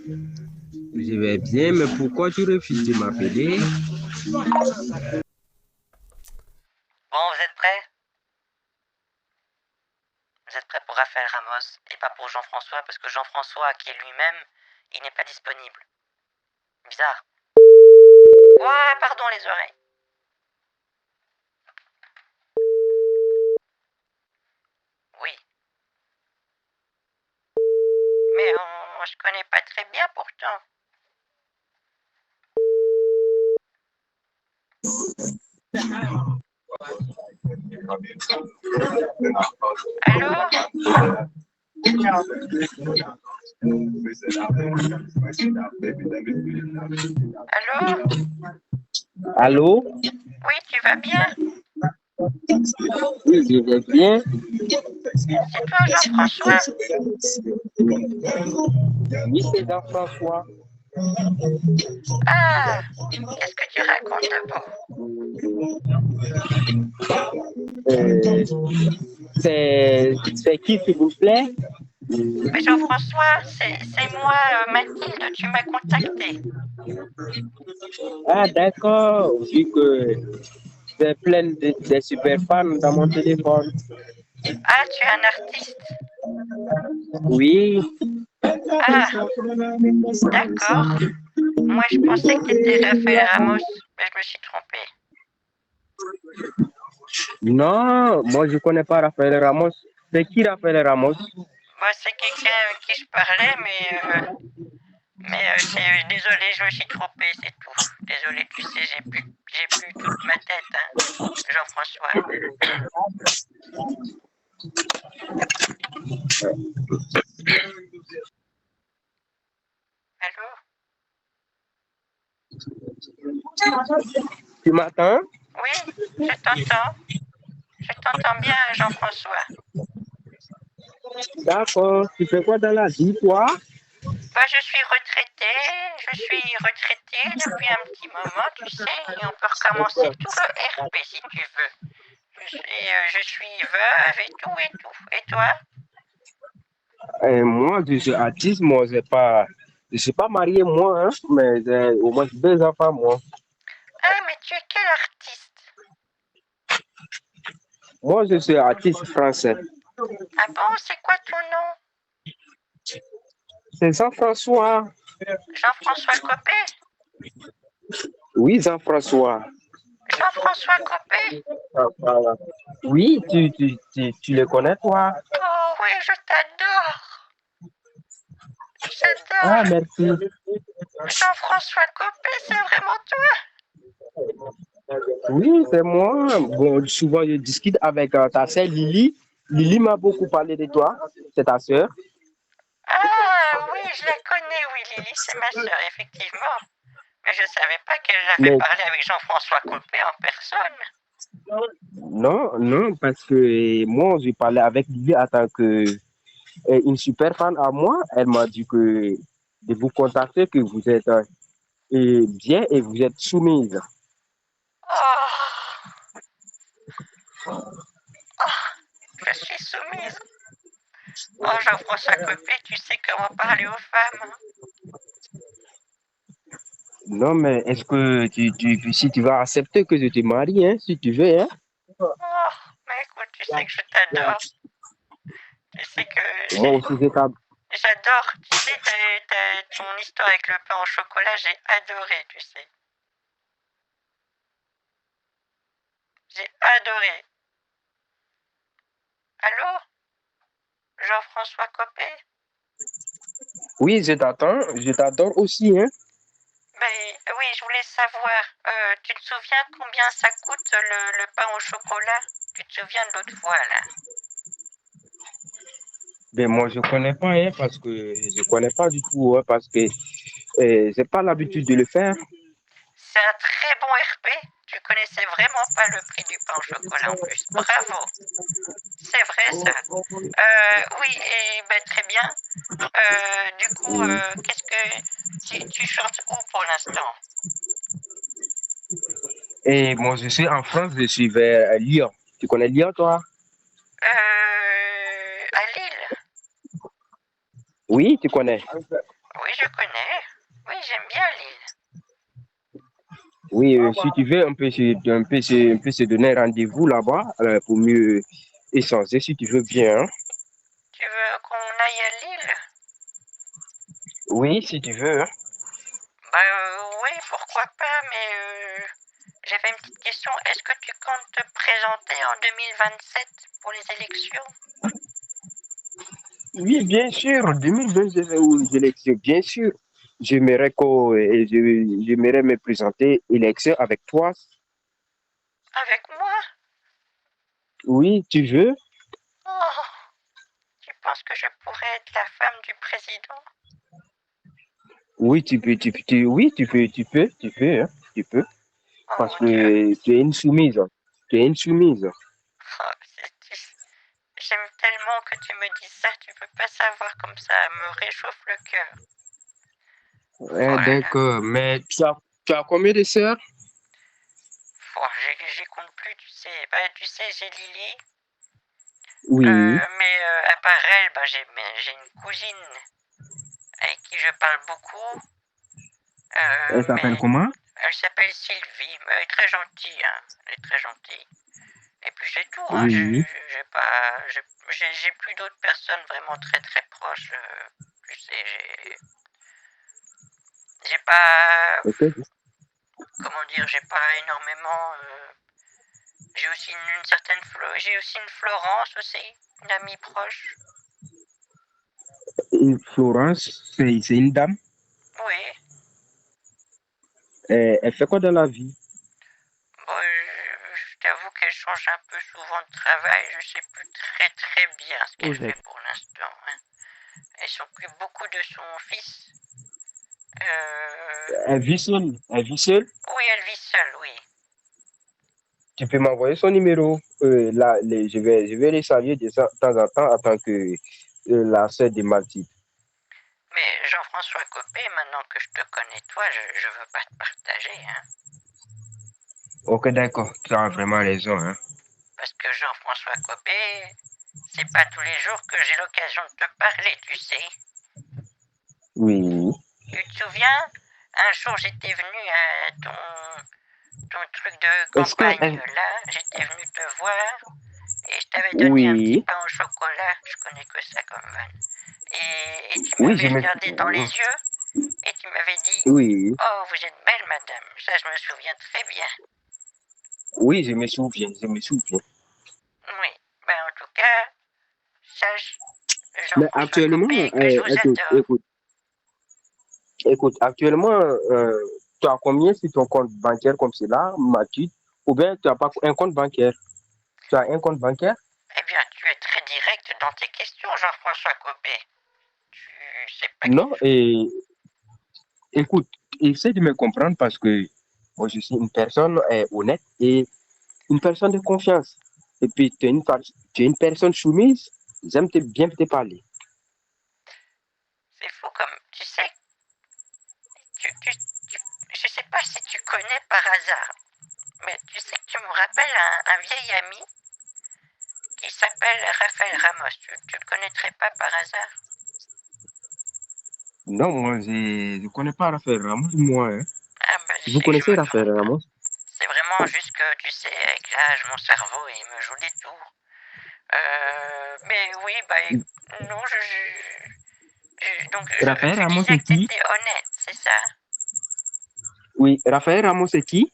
Je vais bien, mais pourquoi tu refuses de m'appeler? Bon, vous êtes prêts? Vous êtes prêts pour Raphaël Ramos et pas pour Jean-François, parce que Jean-François, qui est lui-même, il n'est pas disponible. Bizarre. Ouah, pardon les oreilles. Oui. Mais je connais pas très bien pourtant. Allô? Allô? Allô? Oui, tu vas bien? Oui, je vais bien. C'est toi, Jean-François? Oui, c'est Jean-François. Ah, qu'est-ce que tu racontes de beau? C'est qui, s'il vous plaît? Mais Jean-François, c'est moi, Mathilde, tu m'as contacté. Ah, d'accord. Vu que j'ai plein de super fans dans mon téléphone. Ah, tu es un artiste? Oui. Ah, d'accord. Moi, je pensais que tu étais Raphaël Ramos, mais je me suis trompée. Non, moi je connais pas Raphaël Ramos. C'est qui Raphaël Ramos? Moi, c'est quelqu'un avec qui je parlais, désolé, je me suis trompée, c'est tout. Désolé, tu sais, j'ai plus toute ma tête, hein, Jean-François. Allô? Tu m'entends? Oui, je t'entends. Je t'entends bien, Jean-François. D'accord. Tu fais quoi dans la vie, toi? Bah, je suis retraitée depuis un petit moment, tu sais, et on peut recommencer tout le RP si tu veux. Je suis veuve et tout et tout. Et toi? Moi, je suis artiste, moi, je suis pas marié, moi, hein, mais j'ai au moins deux enfants, moi. Ah, mais tu es quel artiste? Moi, je suis artiste français. Ah bon, c'est quoi ton nom? C'est Jean-François. Jean-François Copé? Oui, Jean-François. Jean-François Copé? Ah, voilà. Oui, tu le connais, toi? Oh oui, je t'adore. Ah, J'adore. merci. Jean-François Copé, c'est vraiment toi? Oui, c'est moi. Bon, souvent, je discute avec ta sœur Lily. Lily m'a beaucoup parlé de toi. C'est ta sœur. Ah oui, je la connais, oui, Lily, c'est ma sœur, effectivement. Mais je savais pas qu'elle avait Mais parlé avec Jean-François Copé en personne. non, non, parce que moi, je parlais avec Lily en tant que une super fan à moi. Elle m'a dit que de vous contacter, que vous êtes bien et vous êtes soumise. Oh, oh, je suis soumise. Oh, Jean-François Copé, tu sais comment parler aux femmes. Non, mais est-ce que si tu vas accepter que je te marie, hein, si tu veux, hein? Oh, mais écoute, tu sais que je t'adore. Tu sais que Moi aussi, j'adore. Tu sais, ton histoire avec le pain au chocolat, j'ai adoré, tu sais. J'ai adoré. Allô? Jean-François Copé? Oui, je t'adore aussi, hein? Mais oui, je voulais savoir, tu te souviens combien ça coûte le pain au chocolat? Tu te souviens de l'autre fois, là? Ben moi, je connais pas, hein, parce que je connais pas du tout, hein, parce que j'ai pas l'habitude de le faire. C'est un très bon RP. Tu connaissais vraiment pas le prix du pain au chocolat en plus. Bravo. C'est vrai ça. Oui, et ben, très bien. Du coup, qu'est-ce que tu chantes où pour l'instant? Et moi, je suis en France, je suis vers Lyon. Tu connais Lyon, toi? À Lille. Oui, tu connais. Oui, je connais. Oui, j'aime bien Lille. Oui, si tu veux, on peut se donner rendez-vous là-bas pour mieux échanger, si tu veux bien. Hein. Tu veux qu'on aille à Lille? Oui, si tu veux. Hein. Oui, pourquoi pas, mais j'avais une petite question. Est-ce que tu comptes te présenter en 2027 pour les élections? Oui, bien sûr, 2022 aux élections, bien sûr. J'aimerais me présenter élection avec toi. Avec moi? Oui, tu veux? Oh, tu penses que je pourrais être la femme du président? Oui, tu peux, hein, tu peux. Oh Parce mon Dieu. que tu es une soumise. Tu es une soumise. Oh, j'aime tellement que tu me dises ça, tu peux pas savoir comme ça me réchauffe le cœur. Ouais, Oh là là. d'accord. Mais tu as combien de sœurs? Oh, j'y compte plus, tu sais. Bah, tu sais, j'ai Lily. Oui. Mais à part elle, bah, j'ai une cousine avec qui je parle beaucoup. Elle s'appelle Mais comment? elle s'appelle Sylvie. Mais elle est très gentille, hein. Elle est très gentille. Et puis c'est tout, hein. Oui. J'ai pas, j'ai plus d'autres personnes vraiment très très proches. Tu sais, j'ai pas, Ok. comment dire, j'ai pas énormément. J'ai aussi une certaine j'ai aussi une Florence aussi, une amie proche. Une Florence, c'est une dame. Oui. Elle fait quoi dans la vie? Bon, je t'avoue qu'elle change un peu souvent de travail. Je sais plus très très bien ce Oh, qu'elle fait pour l'instant. Hein. Elle s'occupe beaucoup de son fils. elle vit seule. Elle vit seule. Oui, elle vit seule, oui. Tu peux m'envoyer son numéro. Là, je vais les saluer de temps en temps en tant que la sœur de Mathilde. Mais Jean-François Copé, maintenant que je te connais toi, je veux pas te partager, hein. Ok, d'accord. Tu as vraiment raison. Hein. Parce que Jean-François Copé, c'est pas tous les jours que j'ai l'occasion de te parler, tu sais. Oui. Tu te souviens? Un jour, j'étais venu à ton truc de Est-ce que... campagne, là. J'étais venu te voir. Et je t'avais donné un petit Oui. pain au chocolat, je connais que ça comme van. Et tu Oui, je m'avais me... regardé dans les yeux et tu m'avais dit Oui. Oh, vous êtes belle, madame. Ça, je me souviens très bien. Oui, je me souviens. Je me souviens. Oui, ben en tout cas, sache, Mais Jean-François actuellement, Copé, que je vous adore. actuellement, tu as combien sur ton compte bancaire comme cela, Mathilde? Ou bien tu n'as pas un compte bancaire? Tu as un compte bancaire? Eh bien, tu es très direct dans tes questions, Jean-François Copé. Tu sais pas Non, quelque chose. et écoute, essaie de me comprendre parce que moi, je suis une personne honnête et une personne de confiance. Et puis, tu es une personne soumise, bien te parler. C'est fou comme, tu sais, je sais pas si tu connais par hasard, mais tu sais que tu me rappelles un vieil ami qui s'appelle Raphaël Ramos. Tu le connaîtrais pas par hasard? Non, moi, je ne connais pas Raphaël Ramos, moi. Hein. Ah ben, Vous je connaissez me Raphaël trompe. Ramos? C'est vraiment juste que, tu sais, avec l'âge, mon cerveau, il me joue des tours. Mais oui, bah, non, donc, Raphaël tu Ramos, disais c'est que tu qui? étais honnête, c'est ça? Oui, Raphaël Ramos, c'est qui?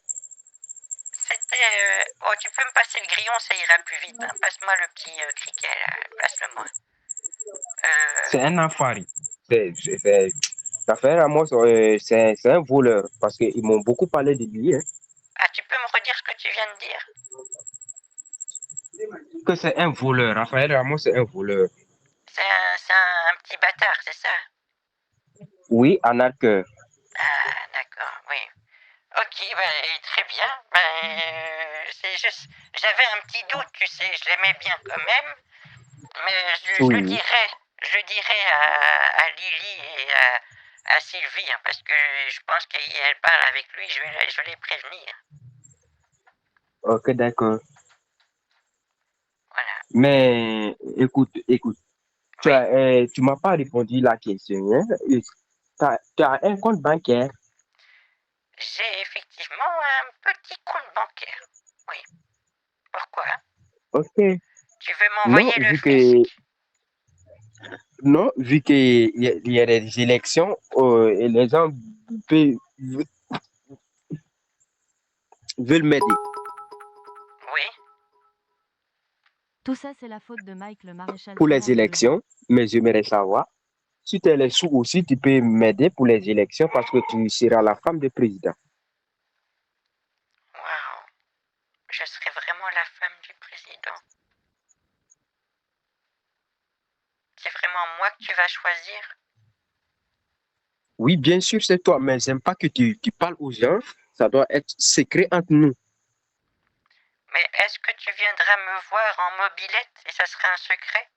C'était. Oh, tu peux me passer le grillon, ça ira plus vite. Hein. Passe-moi le petit criquet, là. Passe-le-moi. C'est un enfant. Raphaël Ramos, c'est un voleur parce qu'ils m'ont beaucoup parlé de lui. Hein. Ah, tu peux me redire ce que tu viens de dire? Que c'est un voleur. Raphaël Ramos, c'est un voleur. C'est un petit bâtard, c'est ça? Oui, arnaqueur. Ah, d'accord, oui. Ok, ben, très bien. Ben, c'est juste, j'avais un petit doute, tu sais, je l'aimais bien quand même, mais Oui. je le dirai à Lily et à Sylvie, hein, parce que je pense qu'elle parle avec lui, je vais les prévenir. Ok, d'accord. Voilà. Mais écoute, Oui. tu m'as pas répondu la question. Hein? tu as un compte bancaire. J'ai effectivement un petit compte bancaire. Oui. Pourquoi? Ok. Tu veux Non, m'envoyer le fisc? vu qu'il y a des élections, et les gens veulent, veulent m'aider. Oui. Tout ça, c'est la faute de Mike, le maréchal Pour les fumant de Levy. élections, mais j'aimerais savoir si tu as les sous aussi, tu peux m'aider pour les élections parce que tu seras la femme du président. Waouh. Je serai vraiment la femme du président. C'est vraiment moi que tu vas choisir? Oui, bien sûr, c'est toi, mais j'aime pas que tu parles aux gens. Ça doit être secret entre nous. Mais est-ce que tu viendras me voir en mobilette et ça sera un secret?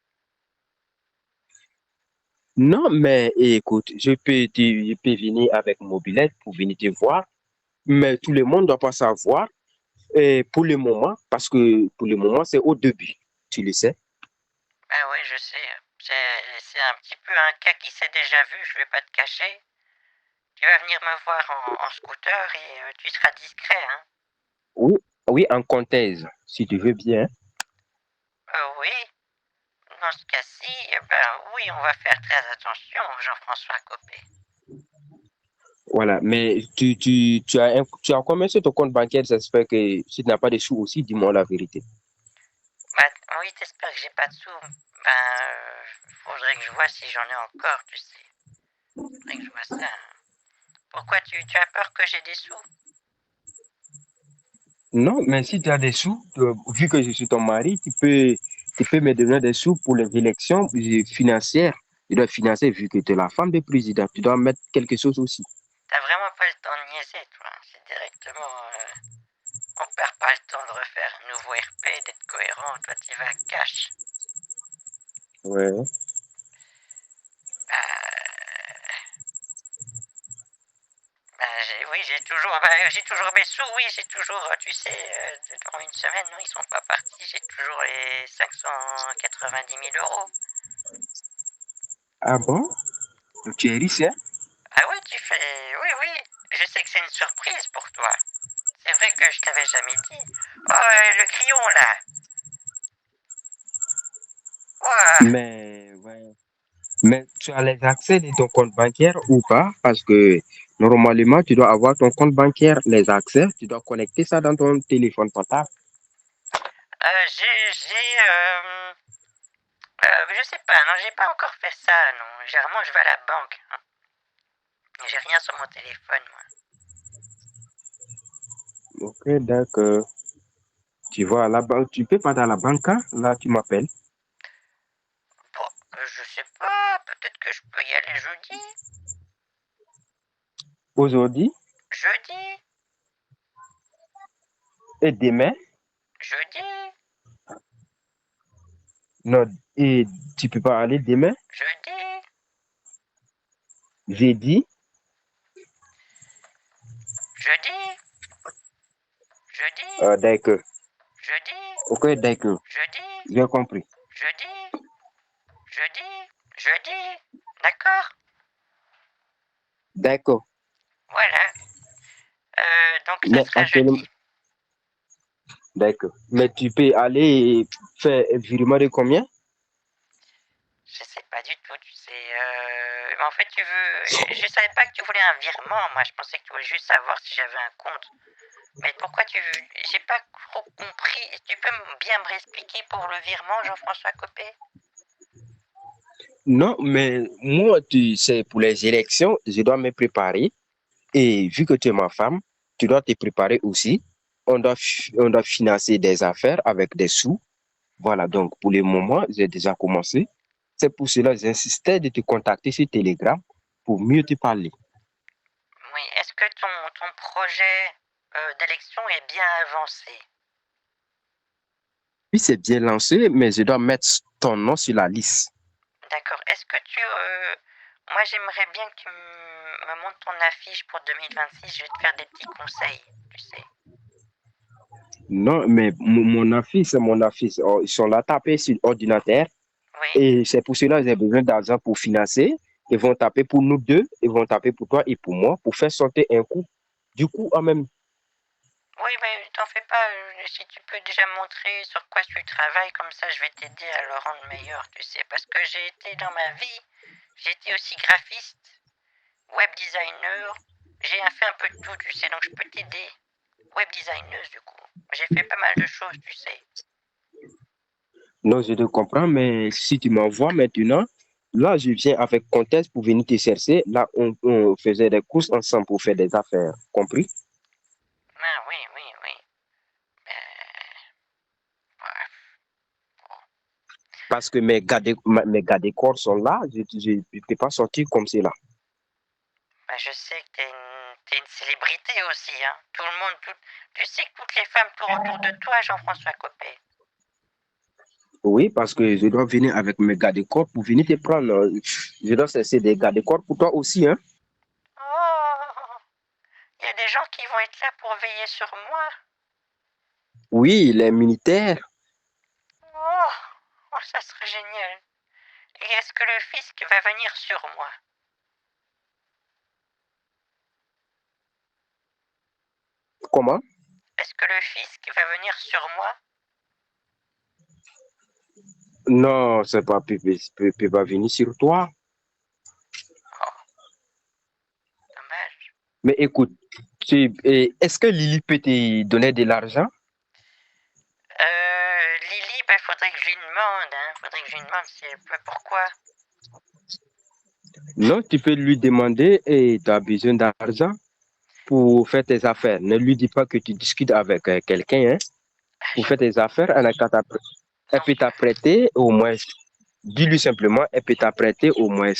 Non, mais écoute, je peux venir avec mobilette pour venir te voir, mais tout le monde ne doit pas savoir. Et pour le moment, parce que pour le moment, c'est au début, tu le sais. Ah oui, je sais. C'est un petit peu un cas qui s'est déjà vu, je vais pas te cacher. Tu vas venir me voir en scooter et tu seras discret, hein? Oui, oui, en comtesse, si tu veux bien. Oui, dans ce cas-ci, ben oui, on va faire très attention, Jean-François Copé. Voilà, mais tu as combien sur ton compte bancaire? Ça se fait que si tu n'as pas de sous aussi, dis-moi la vérité. Bah, oui, t'espères que j'ai pas de sous. Ben, faudrait que je vois si j'en ai encore, tu sais. Faudrait que je vois ça. Pourquoi tu as peur que j'ai des sous? Non, mais si tu as des sous, vu que je suis ton mari, tu peux me donner des sous pour les élections financières. Tu dois financer, vu que tu es la femme du président, tu dois mettre quelque chose aussi. T'as vraiment pas le temps de niaiser, toi. C'est directement... on perd pas le temps de refaire un nouveau RP, d'être cohérent. Toi, tu vas à cash. Ouais. Oui, j'ai toujours mes sous, oui, j'ai toujours, tu sais, durant une semaine, non, ils sont pas partis, j'ai toujours les 590 000 euros. Ah bon? Tu es riche, hein? Ah oui, oui, oui, je sais que c'est une surprise pour toi. C'est vrai que je t'avais jamais dit. Oh, le grillon, là. Ouah. Ouais. Mais tu as les accès de ton compte bancaire ou pas? Parce que normalement, tu dois avoir ton compte bancaire, les accès, tu dois connecter ça dans ton téléphone portable. Je sais pas, non, j'ai pas encore fait ça, non. Généralement, je vais à la banque. Hein. J'ai rien sur mon téléphone, moi. Ok, d'accord. Tu vas à la banque, tu peux pas dans la banque, hein? Là, tu m'appelles. Bon, je sais pas, peut-être que je peux y aller jeudi. Aujourd'hui Jeudi, et demain. jeudi, Non, et tu peux pas aller demain, jeudi, jeudi. jeudi, jeudi, D'accord. jeudi, Ok, d'accord. jeudi, J'ai compris. jeudi, jeudi, jeudi. D'accord? D'accord. Voilà. Donc ça Mais sera actuellement, jeudi. d'accord. Mais tu peux aller faire un virement de combien? Je sais pas du tout, tu sais. Mais en fait, je savais pas que tu voulais un virement. Moi, je pensais que tu voulais juste savoir si j'avais un compte. Mais pourquoi j'ai pas trop compris. Tu peux bien me réexpliquer pour le virement, Jean-François Copé? Non, mais moi, tu sais, pour les élections, je dois me préparer. Et vu que tu es ma femme, tu dois te préparer aussi. On doit financer des affaires avec des sous. Voilà, donc pour le moment, j'ai déjà commencé. C'est pour cela que j'insistais de te contacter sur Telegram pour mieux te parler. Oui, est-ce que ton projet d'élection est bien avancé? Oui, c'est bien lancé, mais je dois mettre ton nom sur la liste. D'accord. Est-ce que moi, j'aimerais bien que tu me montres ton affiche pour 2026. Je vais te faire des petits conseils, tu sais. Non, mais mon affiche, c'est mon affiche. Oh, ils sont là tapés sur l'ordinateur. Oui. Et c'est pour cela que j'ai besoin d'argent pour financer. Ils vont taper pour nous deux, ils vont taper pour toi et pour moi, pour faire sauter un coup. Du coup, en même. Oui, mais t'en fais pas. Si tu peux déjà montrer sur quoi tu travailles, comme ça je vais t'aider à le rendre meilleur, tu sais. Parce que j'ai été dans ma vie, j'ai été aussi graphiste, web designer, j'ai fait un peu de tout, tu sais, donc je peux t'aider. Web designeuse, du coup. J'ai fait pas mal de choses, tu sais. Non, je te comprends, mais si tu m'envoies maintenant, là, je viens avec Contest pour venir te chercher. Là, on faisait des courses ensemble pour faire des affaires. Compris? Ah oui, oui, oui. Ouais. Parce que mes gars de corps sont là, je ne peux pas sortir comme cela. Bah, je sais que t'es une célébrité aussi, hein. Tout le monde, tu sais que toutes les femmes tournent autour de toi, Jean-François Copé. Oui, parce que je dois venir avec mes gars de corps pour venir te prendre. Je dois cesser des gars de corps pour toi aussi, hein? Oh, il y a des gens qui vont être là pour veiller sur moi. Oui, les militaires. Oh, ça serait génial. Et est-ce que le fisc va venir sur moi? Comment? Est-ce que le fisc va venir sur moi? Non, c'est pas peut pas venir sur toi. Oh, dommage. Mais écoute, est-ce que Lily peut te donner de l'argent? Lily, ben, faudrait que je lui demande, hein. Faudrait que je lui demande pourquoi. Non, tu peux lui demander et tu as besoin d'argent pour faire tes affaires. Ne lui dis pas que tu discutes avec quelqu'un, hein. Pour faire tes affaires, elle peut t'apprêter au moins, dis-lui simplement, elle peut t'apprêter au moins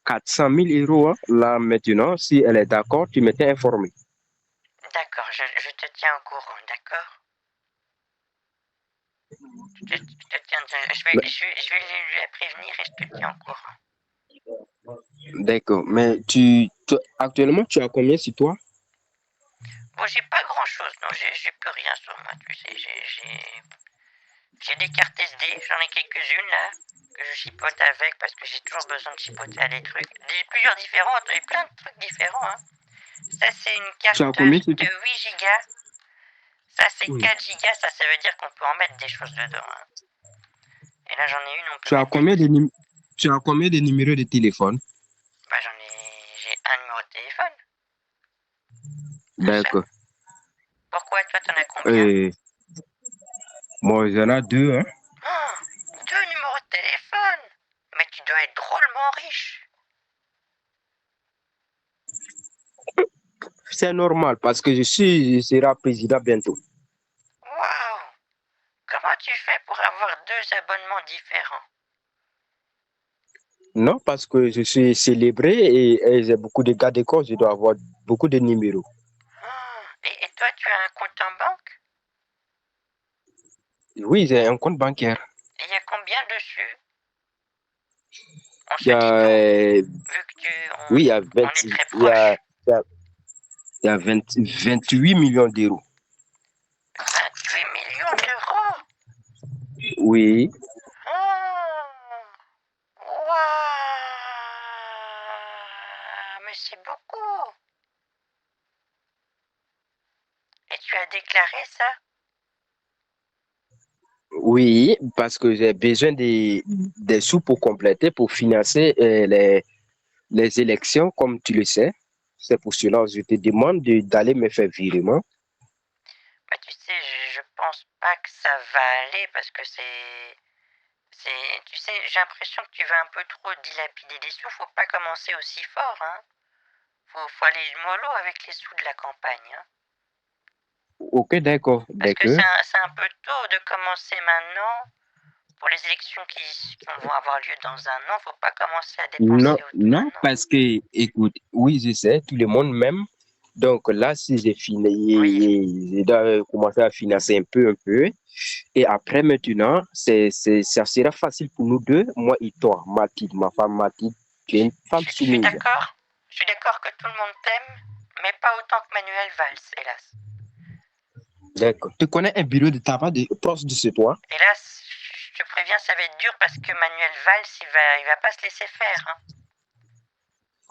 400 000 euros. Hein. Là, maintenant, si elle est d'accord, tu m'étais informé. D'accord, je te tiens au courant, d'accord? Je vais lui prévenir et je te tiens au courant. D'accord, mais actuellement, tu as combien sur toi? Bon, j'ai pas grand chose, non, j'ai plus rien sur moi, tu sais, j'ai des cartes SD, j'en ai quelques-unes là, que je chipote avec parce que j'ai toujours besoin de chipoter à des trucs, plusieurs différentes, et plein de trucs différents, hein. Ça, c'est une carte de 8 gigas, ça, c'est 4 gigas, ça veut dire qu'on peut en mettre des choses dedans, hein. Et là, j'en ai une, on peut Tu as combien de numéros de téléphone? Bah, j'ai un numéro de téléphone. D'accord. Pourquoi, toi, t'en as combien? Moi, j'en ai deux, hein. Oh, 2 numéros de téléphone. Mais tu dois être drôlement riche. C'est normal parce que je serai président bientôt. Waouh! Comment tu fais pour avoir 2 abonnements différents? Non, parce que je suis célébré et j'ai beaucoup de gars d'école, je dois avoir beaucoup de numéros. Oh, et toi, tu as un compte en banque? Oui, j'ai un compte bancaire. Et il y a combien dessus? On Il se y a, dit tout, vu que oui, il y a on est très proches. il y a 28 millions d'euros. 28 millions d'euros? Oui. Oh, waouh! Mais c'est beaucoup. Et tu as déclaré ça? Oui, parce que j'ai besoin des sous pour compléter, pour financer les élections, comme tu le sais. C'est pour cela que je te demande d'aller me faire virement. Bah, tu sais, je pense pas que ça va aller parce que tu sais, j'ai l'impression que tu vas un peu trop dilapider des sous. Faut pas commencer aussi fort, hein. Faut aller mollo avec les sous de la campagne, hein. Ok, d'accord. Parce que c'est un peu tôt de commencer maintenant. Pour les élections qui vont avoir lieu dans un an, faut pas commencer à dépenser Non, maintenant. parce que, écoute, oui, je sais, tout le monde m'aime. Donc là, si j'ai fini, Oui. je dois commencer à financer un peu. Et après, maintenant, ça sera facile pour nous deux, moi et toi, Mathilde, ma femme Mathilde. Tu es une femme Je suis soumise. d'accord. Je suis d'accord que tout le monde t'aime, mais pas autant que Manuel Valls, hélas. D'accord. Tu connais un bureau de tabac proche de chez toi? Hélas, je te préviens, ça va être dur parce que Manuel Valls, il va pas se laisser faire, hein.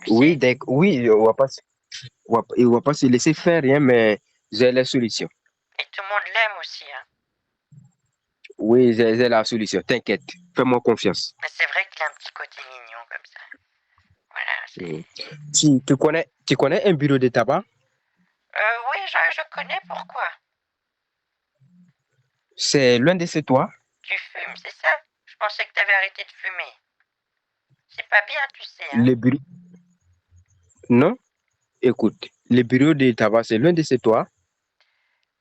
Tu Oui, sais, oui, il va pas se laisser faire rien, mais j'ai la solution. et tout le monde l'aime aussi, hein. Oui, j'ai la solution. T'inquiète, fais-moi confiance. Mais c'est vrai qu'il a un petit côté mignon comme ça. Voilà, c'est... Mm. Tu connais un bureau de tabac? Oui, je connais, pourquoi? C'est l'un de ces toits. Tu fumes, c'est ça? Je pensais que t'avais arrêté de fumer. C'est pas bien, tu sais, hein. Le bureau... Non, écoute, le bureau de tabac, c'est l'un de ces toits.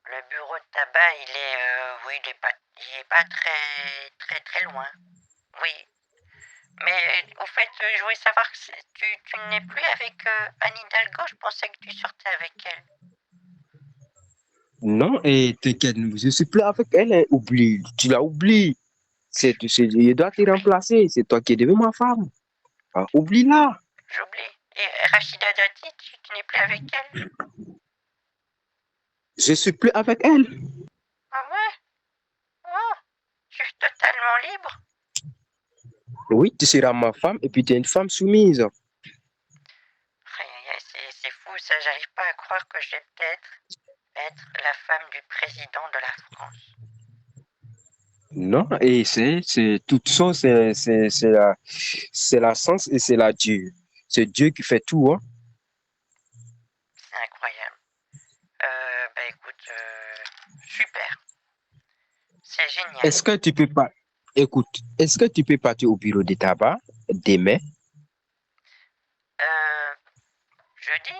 Le bureau de tabac, oui, il est pas très loin. Oui. Mais au fait, je voulais savoir que tu n'es plus avec Anne Hidalgo. Je pensais que tu sortais avec elle. Non, et t'inquiète, je suis plus avec elle. Hein. Oublie, tu l'as oublié. Je dois te remplacer. C'est toi qui es devenue ma femme. Ah, oublie-la. J'oublie. Et Rachida Dati, tu n'es plus avec elle? Je suis plus avec elle. Ah ouais? Oh, je suis totalement libre. Oui, tu seras ma femme et puis tu es une femme soumise. C'est fou, ça. J'arrive pas à croire que je vais peut-être être la femme du président de la France. Non, et c'est tout ça, c'est la sens et c'est la Dieu. C'est Dieu qui fait tout, hein. C'est incroyable. Bah écoute, super. C'est génial. Est-ce que tu peux pas, écoute, est-ce que tu peux partir au bureau de tabac demain? Jeudi,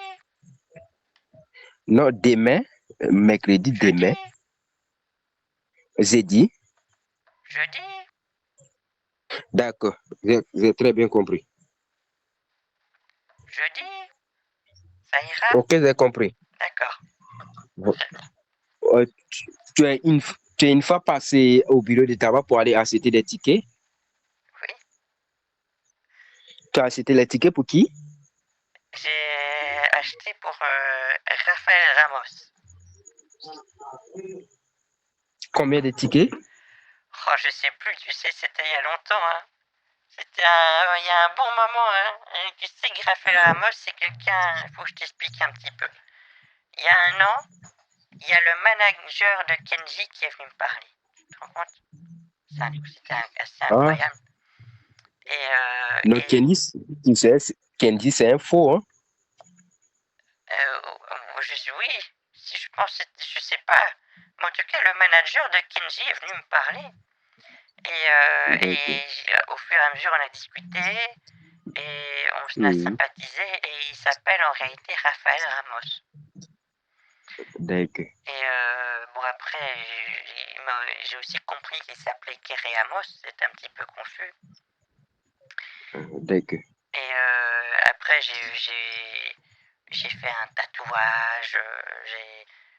Non, demain, mercredi, jeudi, demain, jeudi. jeudi. D'accord, j'ai très bien compris. Jeudi, ça ira? Ok, j'ai compris. D'accord. Euh, tu es tu es une fois passé au bureau de tabac pour aller acheter des tickets. Oui. Tu as acheté les tickets pour qui? J'ai acheté pour Raphaël Ramos. Combien de tickets? Oh, je sais plus, tu sais, c'était il y a longtemps, hein. Il y a un bon moment, hein. Et tu sais que Raphaël Ramos, c'est quelqu'un, il faut que je t'explique un petit peu. Il y a un an, il y a le manager de Kenji qui est venu me parler. Tu te rends compte? C'était assez Ah, incroyable. non, Et tu sais, Candy, c'est un faux, hein? oui, si je pense, je sais pas. Mais en tout cas, le manager de Kenji est venu me parler. D'accord. Au fur et à mesure, on a discuté et on a Mhm. sympathisé. Et il s'appelle en réalité Raphaël Ramos. D'accord. Et bon, après, j'ai aussi compris qu'il s'appelait Kerry Amos. C'était un petit peu confus. D'accord. Et après, j'ai fait un tatouage.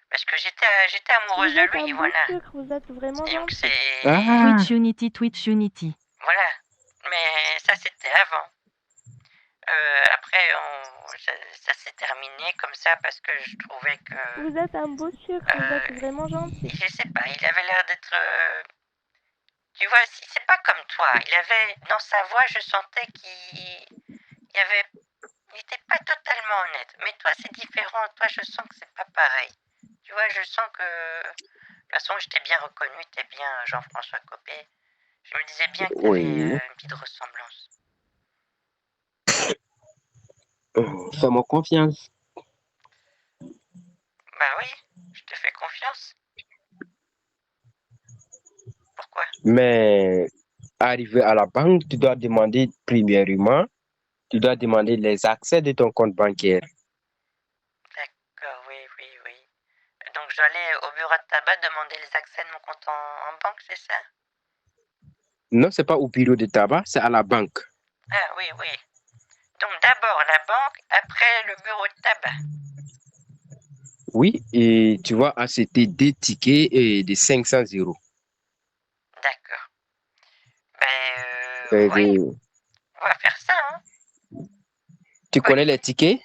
Parce que j'étais amoureuse Vous de êtes lui, un beau voilà. sucre, vous êtes vraiment Et donc gentil. c'est... Ah, Twitch Unity, Twitch Unity. Voilà. Mais ça, c'était avant. Après, ça s'est terminé comme ça parce que je trouvais que... Vous êtes un beau sucre, vous êtes vraiment gentil. je sais pas, il avait l'air d'être... tu vois, c'est pas comme toi. Il avait... Dans sa voix, je sentais qu'il y avait... Il n'était pas totalement honnête. Mais toi, c'est différent. Toi, je sens que c'est pas pareil. Tu vois, je sens que... De toute façon, je t'ai bien reconnu. T'es bien Jean-François Copé. Je me disais bien que t'avais oui. une petite ressemblance. Fais-moi confiance. Bah oui, je te fais confiance. Pourquoi? Mais arrivé à la banque, tu dois demander premièrement, tu dois demander les accès de ton compte bancaire. D'accord, oui. Donc je dois aller au bureau de tabac demander les accès de mon compte en banque, c'est ça? Non, c'est pas au bureau de tabac, c'est à la banque. Ah oui. Donc d'abord la banque, après le bureau de tabac. Oui, et tu vas acheter des tickets de 500 euros. D'accord. Ben oui, Euh, on va faire ça, hein. Tu Bonne connais les idée. tickets?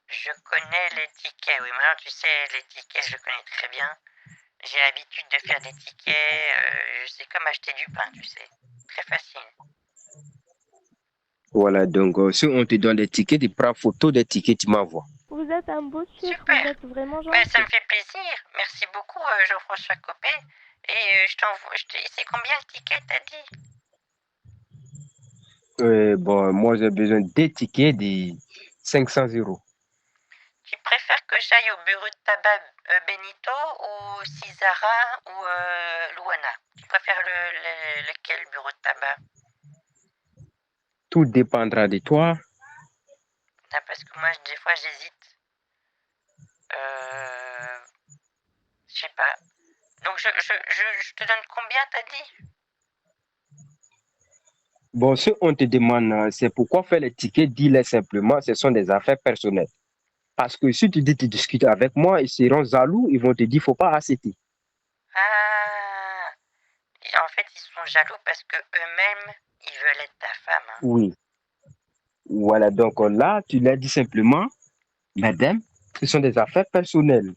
Je connais les tickets, oui. Maintenant tu sais, les tickets, je connais très bien. J'ai l'habitude de faire des tickets. C'est comme acheter du pain, tu sais. Très facile. Voilà, donc si on te donne des tickets, tu prends photo des tickets, tu m'envoies. Vous êtes un beau sucre, Super. vous êtes vraiment Ben, ça gentil. me fait plaisir. Merci beaucoup, Jean-François Copé. Et je t'envoie. C'est combien le ticket, t'as dit? Bon, moi j'ai besoin des tickets de 500 euros. Tu préfères que j'aille au bureau de tabac Benito ou Cisara ou Luana? Tu préfères lequel bureau de tabac? Tout dépendra de toi. Ah, parce que moi, des fois, j'hésite. Je sais pas. Donc, je te donne combien, t'as dit? Bon, si on te demande, c'est pourquoi faire les tickets, dis-les simplement, ce sont des affaires personnelles. Parce que si tu dis tu discutes avec moi, ils seront jaloux, ils vont te dire, faut pas accepter. Ah, en fait, ils sont jaloux parce que eux-mêmes, ils veulent être ta femme. Hein. Oui. Voilà, donc là, tu leur dis simplement, madame, ce sont des affaires personnelles.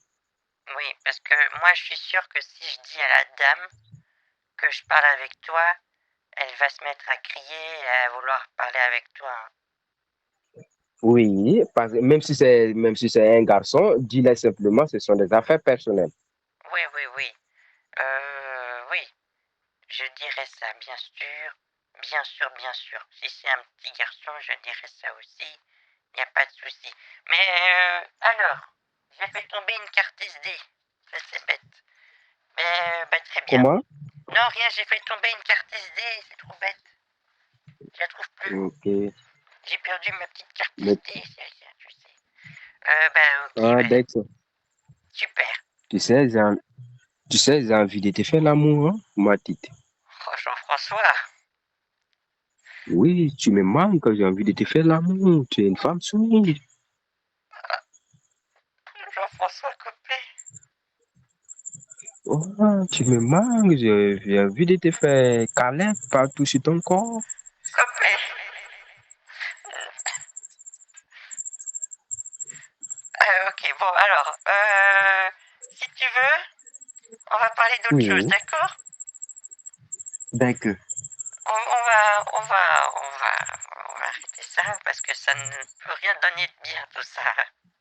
Oui, parce que moi, je suis sûre que si je dis à la dame que je parle avec toi, elle va se mettre à crier et à vouloir parler avec toi. Hein. Oui, même si c'est un garçon, dis-leur simplement, ce sont des affaires personnelles. Oui, oui, oui. Oui, je dirais ça, bien sûr. Bien sûr, bien sûr. Si c'est un petit garçon, je dirais ça aussi. Il n'y a pas de souci. Mais alors, j'ai fait tomber une carte SD. Ça, c'est bête. Mais bah, très bien. Comment? Non, rien, j'ai fait tomber une carte SD. C'est trop bête. Je la trouve plus. Ok. J'ai perdu ma petite carte Mais- SD, c'est rien, tu sais. Ok, Ah, d'accord. super. Tu sais, j'ai envie de te faire l'amour, hein, ma petite. Oh, Jean-François. Oui, tu me manques, j'ai envie de te faire l'amour. Tu es une femme sourde. Jean-François Copé. Oh, tu me manques, j'ai envie de te faire câlin partout sur ton corps. Copé. Ok, bon, alors, si tu veux, on va parler d'autre chose, Oui, d'accord? d'accord. On va arrêter ça parce que ça ne peut rien donner de bien tout ça,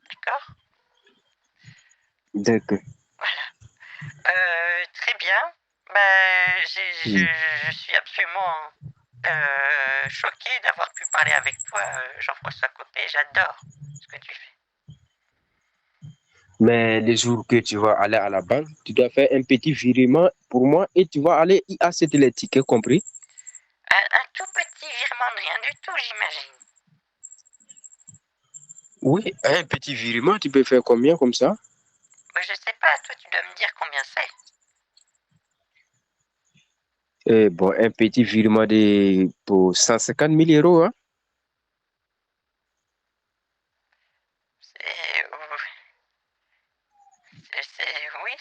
d'accord? D'accord. Très bien. Ben, Oui. je suis absolument choqué d'avoir pu parler avec toi, Jean-François Copé. J'adore ce que tu fais. Mais les jours que tu vas aller à la banque, tu dois faire un petit virement pour moi et tu vas aller y acheter les tickets, compris? Un tout petit virement de rien du tout, j'imagine. Oui, un petit virement, tu peux faire combien comme ça? Mais je sais pas, toi tu dois me dire combien c'est. Bon, un petit virement pour 150 000 euros, hein? Oui,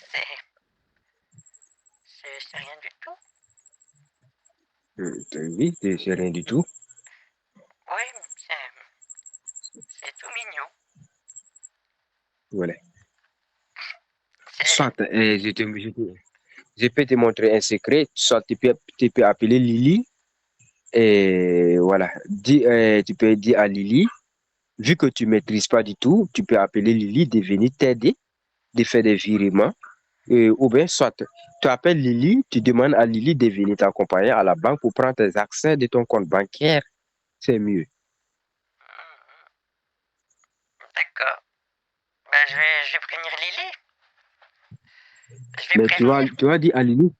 c'est rien du tout. Oui, c'est rien du tout. Oui, c'est tout mignon. Voilà. C'est Soit, je peux te montrer un secret, soit tu peux appeler Lily, et voilà. Tu peux dire à Lily, vu que tu ne maîtrises pas du tout, tu peux appeler Lily de venir t'aider, de faire des virements. Ou bien, soit tu appelles Lily, tu demandes à Lily de venir t'accompagner à la banque pour prendre tes accès de ton compte bancaire. C'est mieux. d'accord. Ben, je vais prévenir Lily. Je vais Mais prévenir. tu as dit à Lily,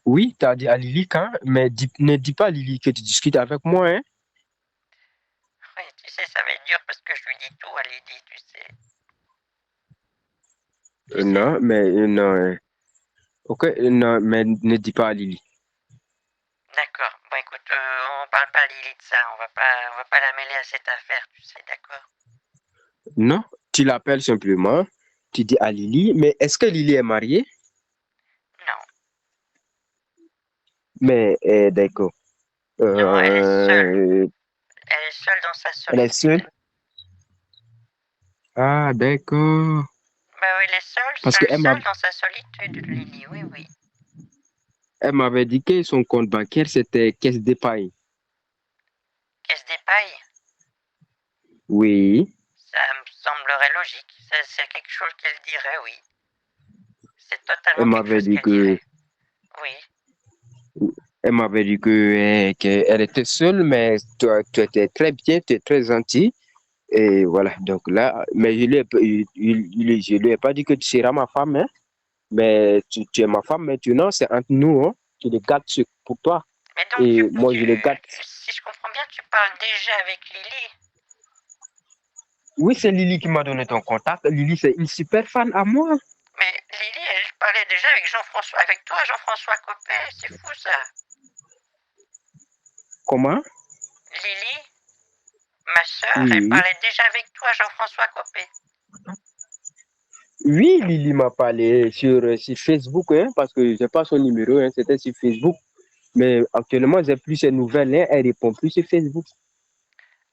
oui, tu as dit à Lily quand, mais ne dis pas à Lily que tu discutes avec moi, hein. Oui, tu sais, ça va être dur parce que je lui dis tout à Lily, tu sais. Non, mais non. Ok, non, mais ne dis pas à Lily. D'accord. Bon, écoute, on parle pas à Lily de ça. On va pas la mêler à cette affaire, tu sais, d'accord? Non, tu l'appelles simplement, tu dis à Lily, mais est-ce que Lily est mariée? Non. Mais d'accord. Non, elle est seule. Euh, Elle est seule dans sa elle est solitude. seule? Ah, d'accord. Bah oui, elle est Parce seule dans sa solitude, Lily, oui, oui. elle m'avait dit que son compte bancaire, c'était caisse d'épargne. SDPay, Oui. ça me semblerait logique. C'est quelque chose qu'elle dirait, oui. C'est Elle totalement quelque m'avait chose dit qu'elle que dirait. Oui. Elle m'avait dit qu'elle était seule, mais toi, tu étais très bien, tu es très gentil. Et voilà, donc là, mais je lui ai pas dit que tu seras ma femme, hein, mais tu es ma femme maintenant, c'est entre nous, hein. Tu le gardes pour toi. Mais donc, Et moi, je le garde. si je comprends bien, tu parles déjà avec Lily. Oui, c'est Lily qui m'a donné ton contact. Lily, c'est une super fan à moi. Mais Lily, elle parlait déjà avec Jean-François, avec toi, Jean-François Copé. C'est fou, ça. Comment? Lily, ma soeur, elle Oui. parlait déjà avec toi, Jean-François Copé. Oui, Lily m'a parlé sur Facebook, hein, parce que je n'ai pas son numéro, hein, c'était sur Facebook. Mais actuellement, j'ai plus ses nouvelles, hein, elle répond plus sur Facebook.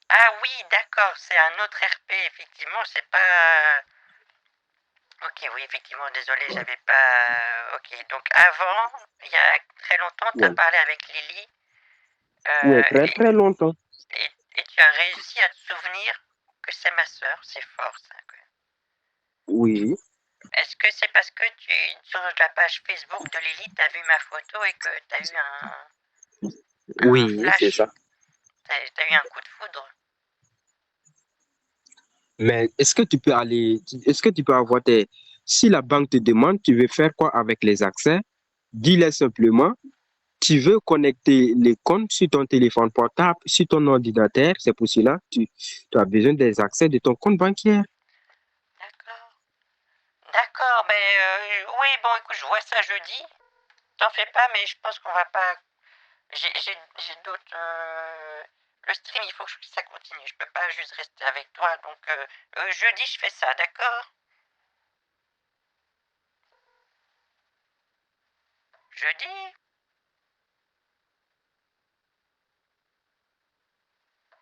Ah oui, d'accord, c'est un autre RP, effectivement, c'est pas... Ok, oui, effectivement, désolé, j'avais pas... Ok, donc avant, il y a très longtemps, tu as Ouais. parlé avec Lily Oui, très très longtemps. et tu as réussi à te souvenir que c'est ma soeur, c'est fort ça. Oui, Est-ce que c'est parce que sur la page Facebook de Lily, tu as vu ma photo et que tu as eu un oui, c'est flash, ça. tu as eu un coup de foudre? Mais est-ce que tu peux avoir si la banque te demande, tu veux faire quoi avec les accès, dis-le simplement, tu veux connecter les comptes sur ton téléphone portable, sur ton ordinateur, c'est pour cela que tu as besoin des accès de ton compte bancaire. D'accord. D'accord, mais oui, bon, écoute, je vois ça jeudi. T'en fais pas, mais je pense qu'on va pas. J'ai d'autres. Le stream, il faut que ça continue. Je peux pas juste rester avec toi. Donc, jeudi, je fais ça, d'accord? Jeudi?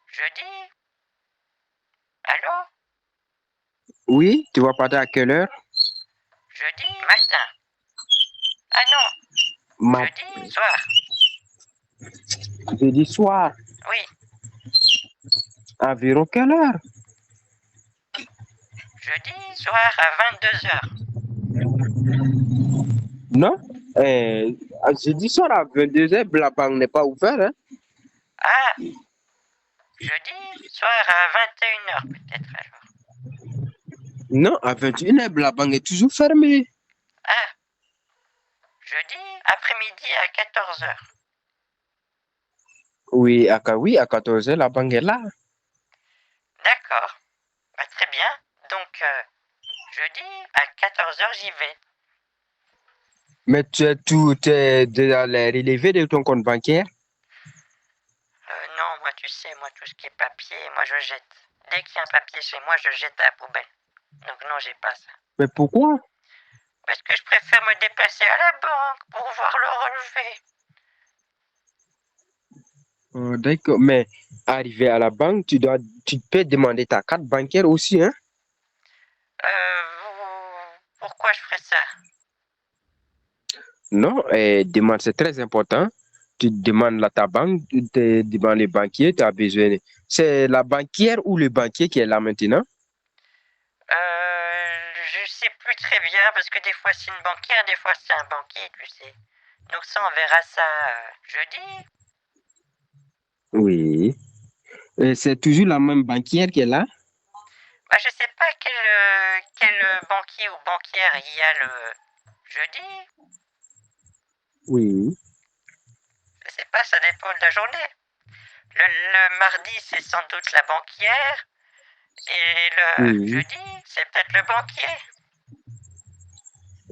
Jeudi? Allô? Oui, tu vas partir à quelle heure? Jeudi? Matin. Ah non, jeudi soir. Jeudi soir. Oui, Environ quelle heure? jeudi soir à 22h. Non? Jeudi soir à 22h, la banque n'est pas ouverte, hein? Ah, jeudi soir à 21h peut-être alors. Non, à 21h, la banque est toujours fermée. Ah, jeudi après-midi à 14h. Oui, à 14h, la banque est là. D'accord, bah, très bien. Donc, jeudi à 14h, j'y vais. Mais tu es déjà les relevés de ton compte bancaire? Non, moi, tu sais, moi, tout ce qui est papier, moi, je jette. Dès qu'il y a un papier chez moi, je jette à la poubelle. Donc, non, j'ai pas ça. Mais pourquoi? Parce que je préfère me déplacer à la banque pour pouvoir le relever. D'accord, mais arrivé à la banque, tu peux demander ta carte bancaire aussi, hein? Pourquoi je ferais ça? Non, c'est très important. Tu demandes à ta banque, tu demandes le banquier, tu as besoin. C'est la banquière ou le banquier qui est là maintenant? Je sais plus très bien parce que des fois c'est une banquière, des fois c'est un banquier, tu sais. Donc ça, on verra ça jeudi. Oui. Et c'est toujours la même banquière qui est là? Bah, je sais pas quel banquier ou banquière il y a le jeudi. Oui. Je sais pas, ça dépend de la journée. Le mardi, c'est sans doute la banquière. Et le Oui. jeudi, c'est peut-être le banquier.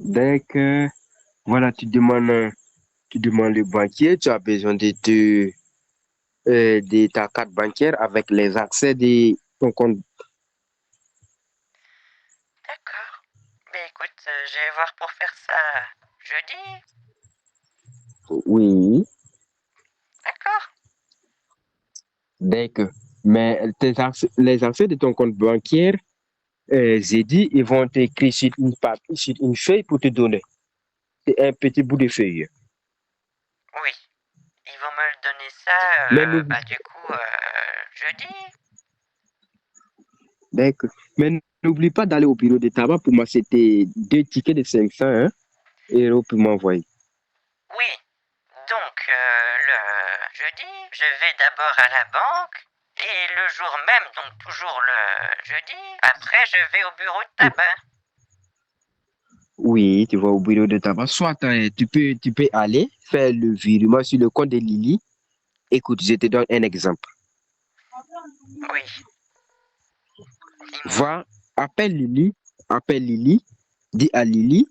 Dès que, voilà, tu demandes le banquier, tu as besoin de ta carte bancaire avec les accès de ton compte. D'accord. Mais écoute, je vais voir pour faire ça jeudi. Oui. D'accord. Dès que, mais les accès de ton compte bancaire, j'ai dit, ils vont t'écrire sur une feuille pour te donner. C'est un petit bout de feuille. Oui. Ils vont me le donner ça. Mais nous, Bah, du coup, jeudi. D'accord. Mais n'oublie pas d'aller au bureau de tabac. Pour moi, c'était 2 tickets de 500 € pour m'envoyer. Oui. Donc, le jeudi, je vais d'abord à la banque. Et le jour même, donc toujours le jeudi, après je vais au bureau de tabac. Oui, tu vas au bureau de tabac. Soit tu peux aller faire le virement sur le compte de Lily. Écoute, je te donne un exemple. Oui. Dis-moi. Va, appelle Lily, dis à Lily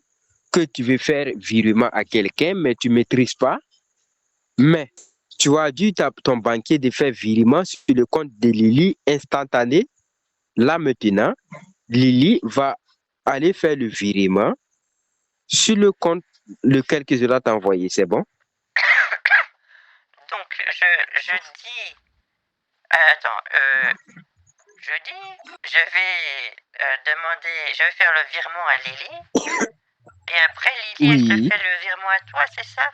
que tu veux faire virement à quelqu'un, mais tu ne maîtrises pas. Mais tu as dit à ton banquier de faire virement sur le compte de Lily instantané. Là maintenant, Lily va aller faire le virement sur le compte lequel que je dois t'envoyer. C'est bon? Donc, je dis... Attends, je dis, je vais je vais faire le virement à Lily. Et après, Lily, elle te Oui, fait le virement à toi, c'est ça?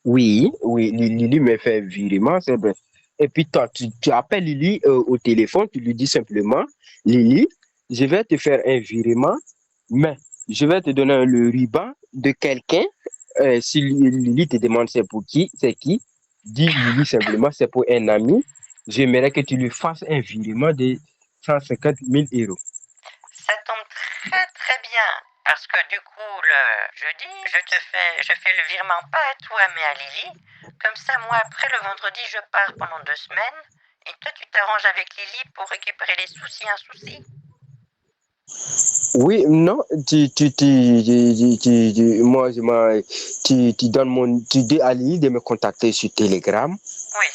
oui, Lily me fait virement, c'est vrai. Et puis toi, tu appelles Lily au téléphone, tu lui dis simplement, Lily, je vais te faire un virement, mais je vais te donner le ruban de quelqu'un. Si Lily te demande c'est pour qui, dis Lily simplement, c'est pour un ami. J'aimerais que tu lui fasses un virement de 150 000 €. Ça tombe très très bien. Parce que du coup, le jeudi, je fais le virement pas à toi mais à Lily. Comme ça, moi après le vendredi, je pars pendant 2 semaines. Et toi, tu t'arranges avec Lily pour récupérer les soucis insoucis. Oui, non, moi, tu dis à Lily de me contacter sur Telegram, Oui.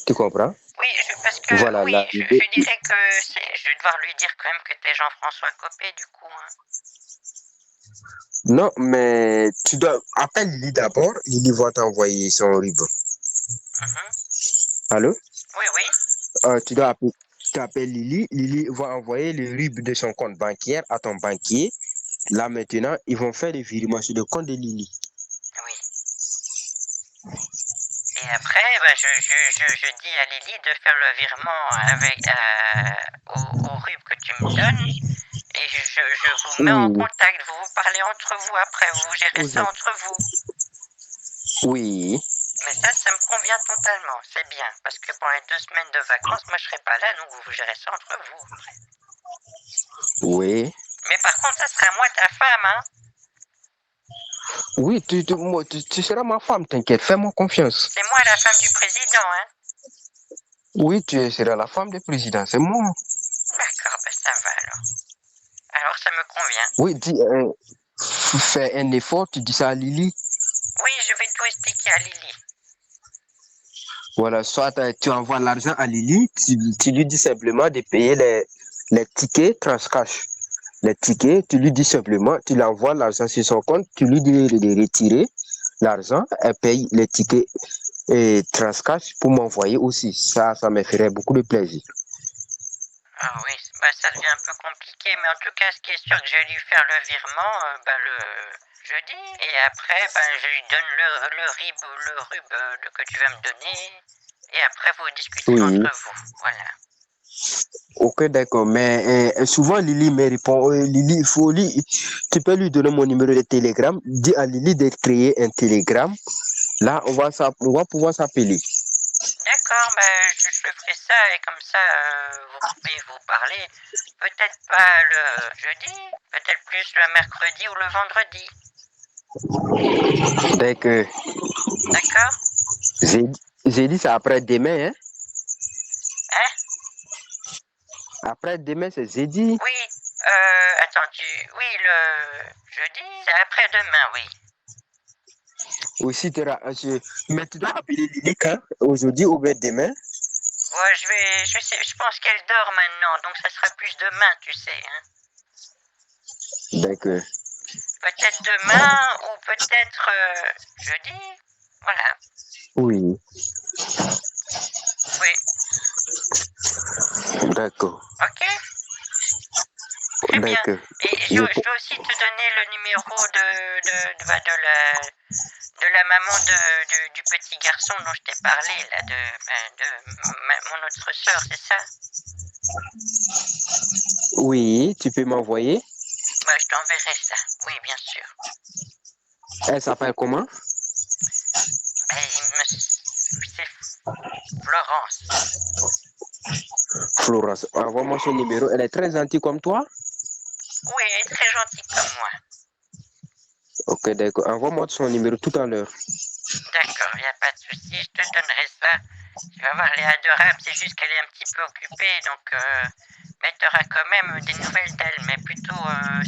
tu comprends? Oui, parce que Voilà, oui, là, je dirais que je vais devoir lui dire quand même que t'es Jean-François Copé du coup. Hein. non, mais tu dois appeler Lily d'abord, Lily va t'envoyer son ruban. Allô? Oui, oui. Tu appelles Lily, Lily va envoyer le RIB de son compte bancaire à ton banquier. Là maintenant, ils vont faire le virement sur le compte de Lily. Oui. Et après, ben, je dis à Lily de faire le virement avec au RUB que tu me donnes. Et je vous mets en Oui, contact. Vous parlez entre vous après. Vous gérez ça entre vous. oui, Mais ça me convient totalement. C'est bien. Parce que pendant les 2 semaines de vacances, moi, je serai pas là. Donc, vous gérez ça entre vous. Après. oui. Mais par contre, ça sera moi ta femme, hein. Oui, tu seras ma femme, t'inquiète, fais-moi confiance. C'est moi la femme du président, hein. Oui, tu seras la femme du président, c'est moi. D'accord, ben ça va alors. Alors, ça me convient. Oui, fais un effort, tu dis ça à Lily. Oui, je vais tout expliquer à Lily. Voilà, soit tu envoies l'argent à Lily, tu lui dis simplement de payer les tickets Transcash. Les tickets, tu lui dis simplement, tu lui envoies l'argent sur son compte, tu lui dis de retirer l'argent, elle paye les tickets Transcash pour m'envoyer aussi. Ça me ferait beaucoup de plaisir. Ah oui, bah, ça devient un peu compliqué, mais en tout cas, ce qui est sûr que je vais lui faire le virement le jeudi, et après, je lui donne le RUB que tu vas me donner, et après, vous discutez entre vous, voilà. Ok, d'accord, mais souvent Lily me répond, Lily, tu peux lui donner mon numéro de Telegram, dis à Lily de créer un Telegram, là, on va pouvoir s'appeler. D'accord, je ferai ça, et comme ça, vous pouvez vous parler, peut-être pas le jeudi, peut-être plus le mercredi ou le vendredi. D'accord? J'ai dit ça après-demain, hein? Hein? Après-demain, c'est jeudi. Oui, attends, oui, le jeudi, c'est après-demain, oui. Aussi, mais tu dois appeler Lily quand? Aujourd'hui ou bien demain? Ouais, je pense qu'elle dort maintenant, donc ça sera plus demain, tu sais, hein. D'accord. Peut-être demain, ou peut-être jeudi, voilà. Oui. Oui. D'accord. Ok? Très bien. Et je Je- dois aussi te donner le numéro de la maman du petit garçon dont je t'ai parlé, là, mon autre sœur, c'est ça? Oui, tu peux m'envoyer. Je t'enverrai ça. Oui, bien sûr. Elle s'appelle comment? C'est Florence. Florence. Envoie-moi son numéro. Elle est très gentille comme toi? Oui, elle est très gentille comme moi. Ok, d'accord. Envoie-moi son numéro tout à l'heure. D'accord, il n'y a pas de souci, je te donnerai ça. Tu vas voir, elle est adorable, c'est juste qu'elle est un petit peu occupée, donc... mais tu auras quand même des nouvelles d'elle, mais plutôt,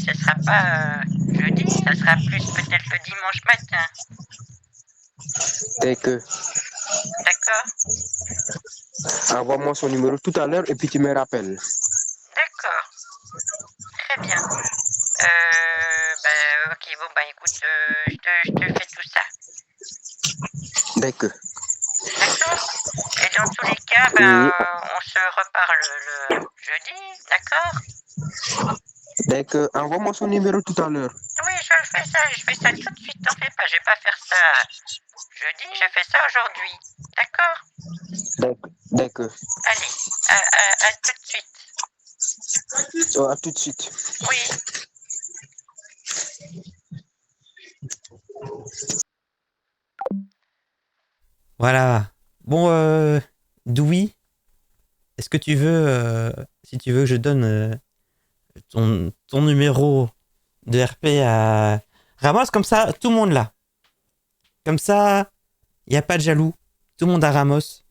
ça sera pas jeudi, ça sera plus peut-être le dimanche matin. D'accord. D'accord? Envoie-moi son numéro tout à l'heure et puis tu me rappelles. D'accord. Très bien. Ok, bon, écoute, je te fais tout ça. D'accord. D'accord? Et dans tous les cas, Oui. on se reparle le jeudi, d'accord? D'accord. Envoie-moi son numéro tout à l'heure. Oui, je fais ça tout de suite, t'en fais pas, je vais pas faire ça jeudi, je fais ça aujourd'hui, d'accord? D'accord. Allez, à tout de suite. Oh, à tout de suite. Oui. Voilà. Bon, Doui, est-ce que tu veux, si tu veux que je donne ton numéro de RP à Ramos, comme ça, tout le monde l'a. Comme ça, il n'y a pas de jaloux. Tout le monde a Ramos.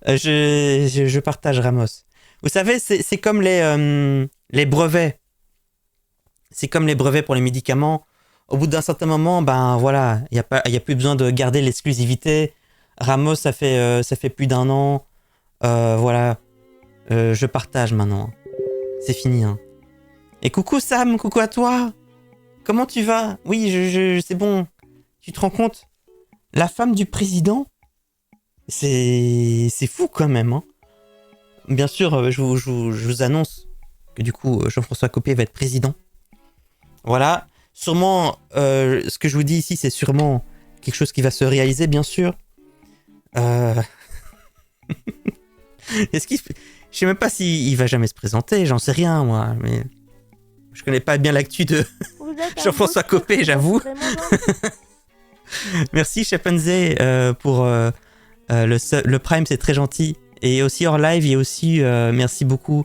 Je partage Ramos. Vous savez, c'est comme les brevets. C'est comme les brevets pour les médicaments. Au bout d'un certain moment, ben voilà, il y a plus besoin de garder l'exclusivité. Ramos, ça fait plus d'un an. Voilà, je partage maintenant. C'est fini. Hein. Et coucou Sam, coucou à toi. Comment tu vas? Oui, c'est bon. Tu te rends compte? La femme du président, c'est fou quand même. Hein. Bien sûr, je vous annonce que du coup, Jean-François Copé va être président. Voilà. Sûrement, ce que je vous dis ici, c'est sûrement quelque chose qui va se réaliser, bien sûr. Est-ce qu'il... Je sais même pas s'il va jamais se présenter, j'en sais rien, moi. Mais je connais pas bien l'actu de Jean-François Copé, j'avoue. Merci Chapanzé pour le Prime, c'est très gentil. Et aussi hors live, et aussi merci beaucoup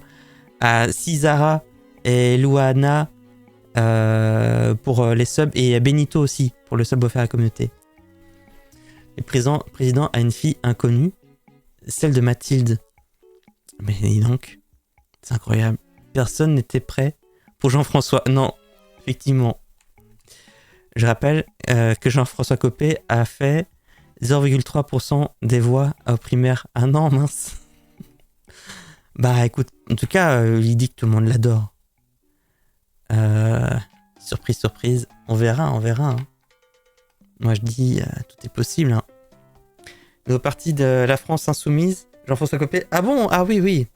à Cizara et Luana pour les subs, et à Benito aussi pour le sub offert à la communauté. Le président a une fille inconnue, celle de Mathilde. Mais dis donc, c'est incroyable. Personne n'était prêt pour Jean-François. Non, effectivement. Je rappelle que Jean-François Copé a fait 0,3% des voix aux primaires. Ah non, mince. Bah écoute, en tout cas, il dit que tout le monde l'adore. Surprise, surprise. On verra. Hein. Moi je dis, tout est possible. Hein. Nos partis de la France insoumise, Jean-François Copé. Ah bon? Ah oui.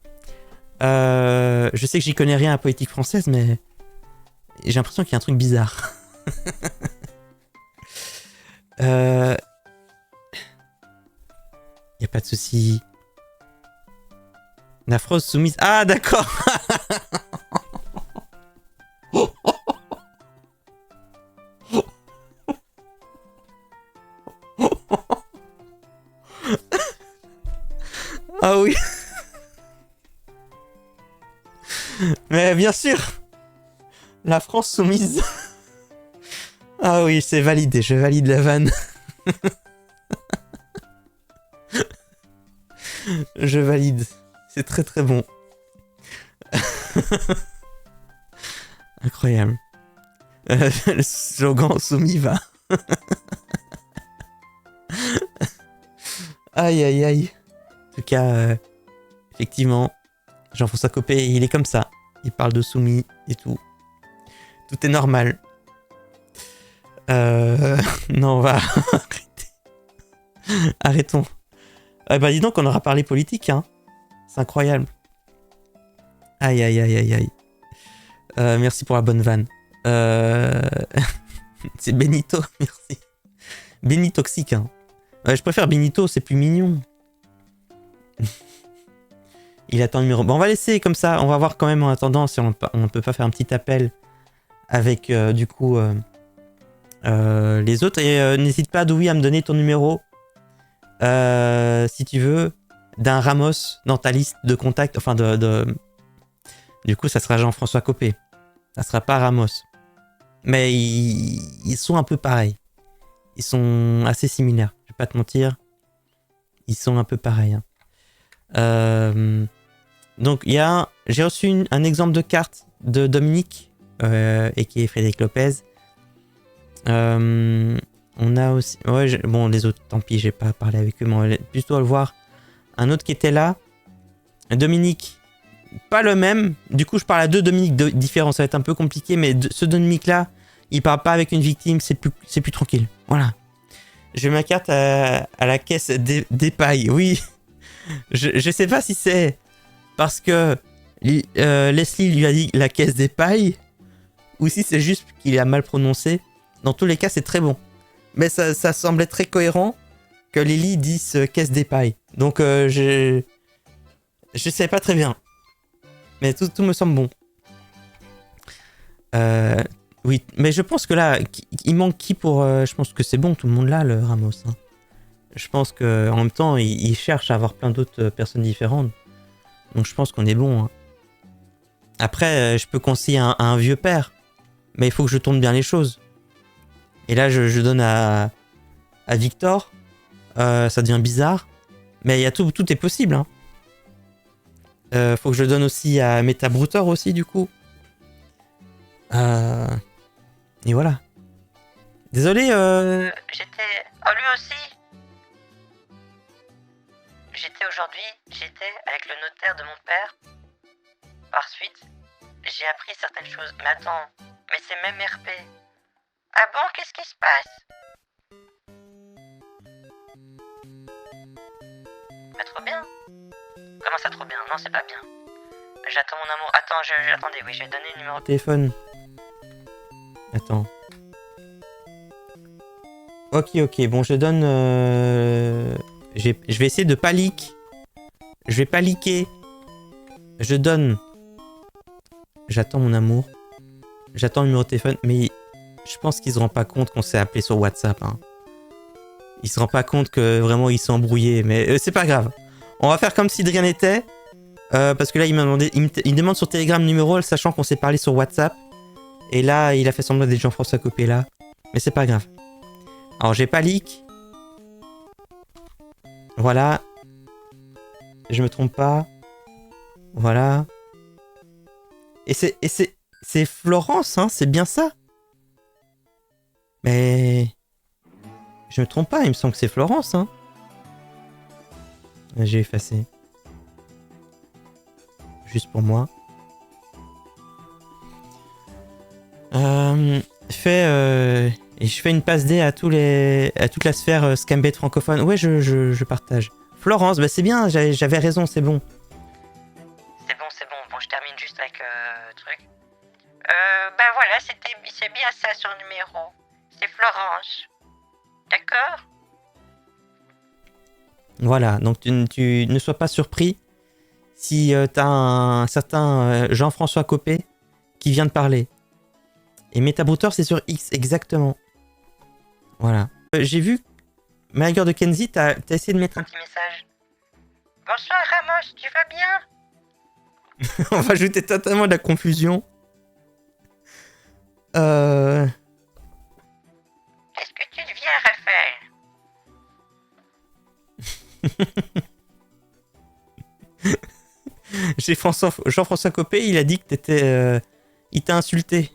Je sais que j'y connais rien à la politique française, mais j'ai l'impression qu'il y a un truc bizarre. Y a pas de souci. La France soumise. Ah d'accord. Ah oui. Mais bien sûr. La France soumise. Ah oui, c'est validé, je valide la vanne. Je valide. C'est très très bon. Incroyable. Le slogan soumis va. Aïe aïe aïe. En tout cas, effectivement, Jean-François Copé, il est comme ça. Il parle de soumis et tout. Tout est normal. Non, on va arrêter. Arrêtons. Bah dis donc, on aura parlé politique, hein. C'est incroyable. Aïe, aïe, aïe, aïe, aïe. Merci pour la bonne vanne. Euh... c'est Benito, merci. Benito toxique, hein. Ouais, je préfère Benito, c'est plus mignon. Il attend le numéro. Bon, on va laisser comme ça. On va voir quand même en attendant si on peut pas faire un petit appel avec du coup les autres. Et n'hésite pas, Doui, à me donner ton numéro si tu veux d'un Ramos dans ta liste de contacts. Enfin, du coup, ça sera Jean-François Copé. Ça sera pas Ramos. Mais ils sont un peu pareils. Ils sont assez similaires. Je vais pas te mentir. Ils sont un peu pareils. Hein. Donc, j'ai reçu un exemple de carte de Dominique et qui est Frédéric Lopez. On a aussi... Ouais, bon, les autres, tant pis, j'ai pas parlé avec eux, mais on va plutôt le voir. Un autre qui était là. Dominique, pas le même. Du coup, je parle à deux Dominiques différents. Ça va être un peu compliqué, mais ce Dominique-là, il parle pas avec une victime, c'est plus tranquille. Voilà. Je mets ma carte à la caisse des pailles. Oui. Je sais pas si c'est parce que Leslie lui a dit la caisse des pailles ou si c'est juste qu'il a mal prononcé. Dans tous les cas, c'est très bon. Mais ça semblait très cohérent que Lily dise caisse des pailles. Donc, je sais pas très bien. Mais tout me semble bon. Oui, mais je pense que là, il manque qui pour... je pense que c'est bon, tout le monde là, le Ramos. Hein. Je pense qu'en même temps, il cherche à avoir plein d'autres personnes différentes. Donc je pense qu'on est bon. Hein. Après, je peux conseiller un vieux père. Mais il faut que je tourne bien les choses. Et là, je donne à Victor. Ça devient bizarre. Mais il y a tout est possible. Hein. Faut que je donne aussi à Metabrutor aussi, du coup. Et voilà. Désolé. J'étais... Oh, lui aussi. J'étais avec le notaire de mon père. Par suite, j'ai appris certaines choses. Mais attends, mais c'est même RP. Ah bon, qu'est-ce qui se passe? Bah trop bien. Comment ça trop bien? Non, c'est pas bien. J'attends mon amour. Attends, attendez, oui, je vais donner le numéro de Téléphone. Attends. Ok, bon, je donne... je vais essayer de pas leak. Je vais pas leaker. Je donne... J'attends mon amour. J'attends le numéro de téléphone, mais je pense qu'il se rend pas compte qu'on s'est appelé sur WhatsApp. Hein. Il se rend pas compte que vraiment il s'est embrouillé, mais c'est pas grave. On va faire comme si de rien n'était. Parce que là, il m'a demandé... Il me demande sur Telegram le numéro, sachant qu'on s'est parlé sur WhatsApp. Et là, il a fait semblant d'être Jean-François Copé là. Mais c'est pas grave. Alors, j'ai pas leak. Voilà. Je me trompe pas. Voilà. Et c'est Florence, hein, c'est bien ça. Mais... Je me trompe pas, il me semble que c'est Florence, hein. J'ai effacé. Juste pour moi. Et je fais une passe D à toute la sphère Scambet francophone. Ouais, je partage. Florence, bah c'est bien, j'avais raison, c'est bon. C'est bon. Bon, je termine juste avec truc. Ben voilà, c'est bien ça son numéro. C'est Florence. D'accord? Voilà, donc tu ne sois pas surpris si t'as un certain Jean-François Copé qui vient de parler. Et Metabrouteur, c'est sur X, exactement. Voilà. J'ai vu, Manager de Kenzie, t'as essayé de mettre un Petit message. Bonsoir Ramos, tu vas bien? On va ajouter totalement de la confusion. Qu'est-ce que tu deviens, Raphaël? J'ai Jean-François Copé, il a dit que t'étais... il t'a insulté.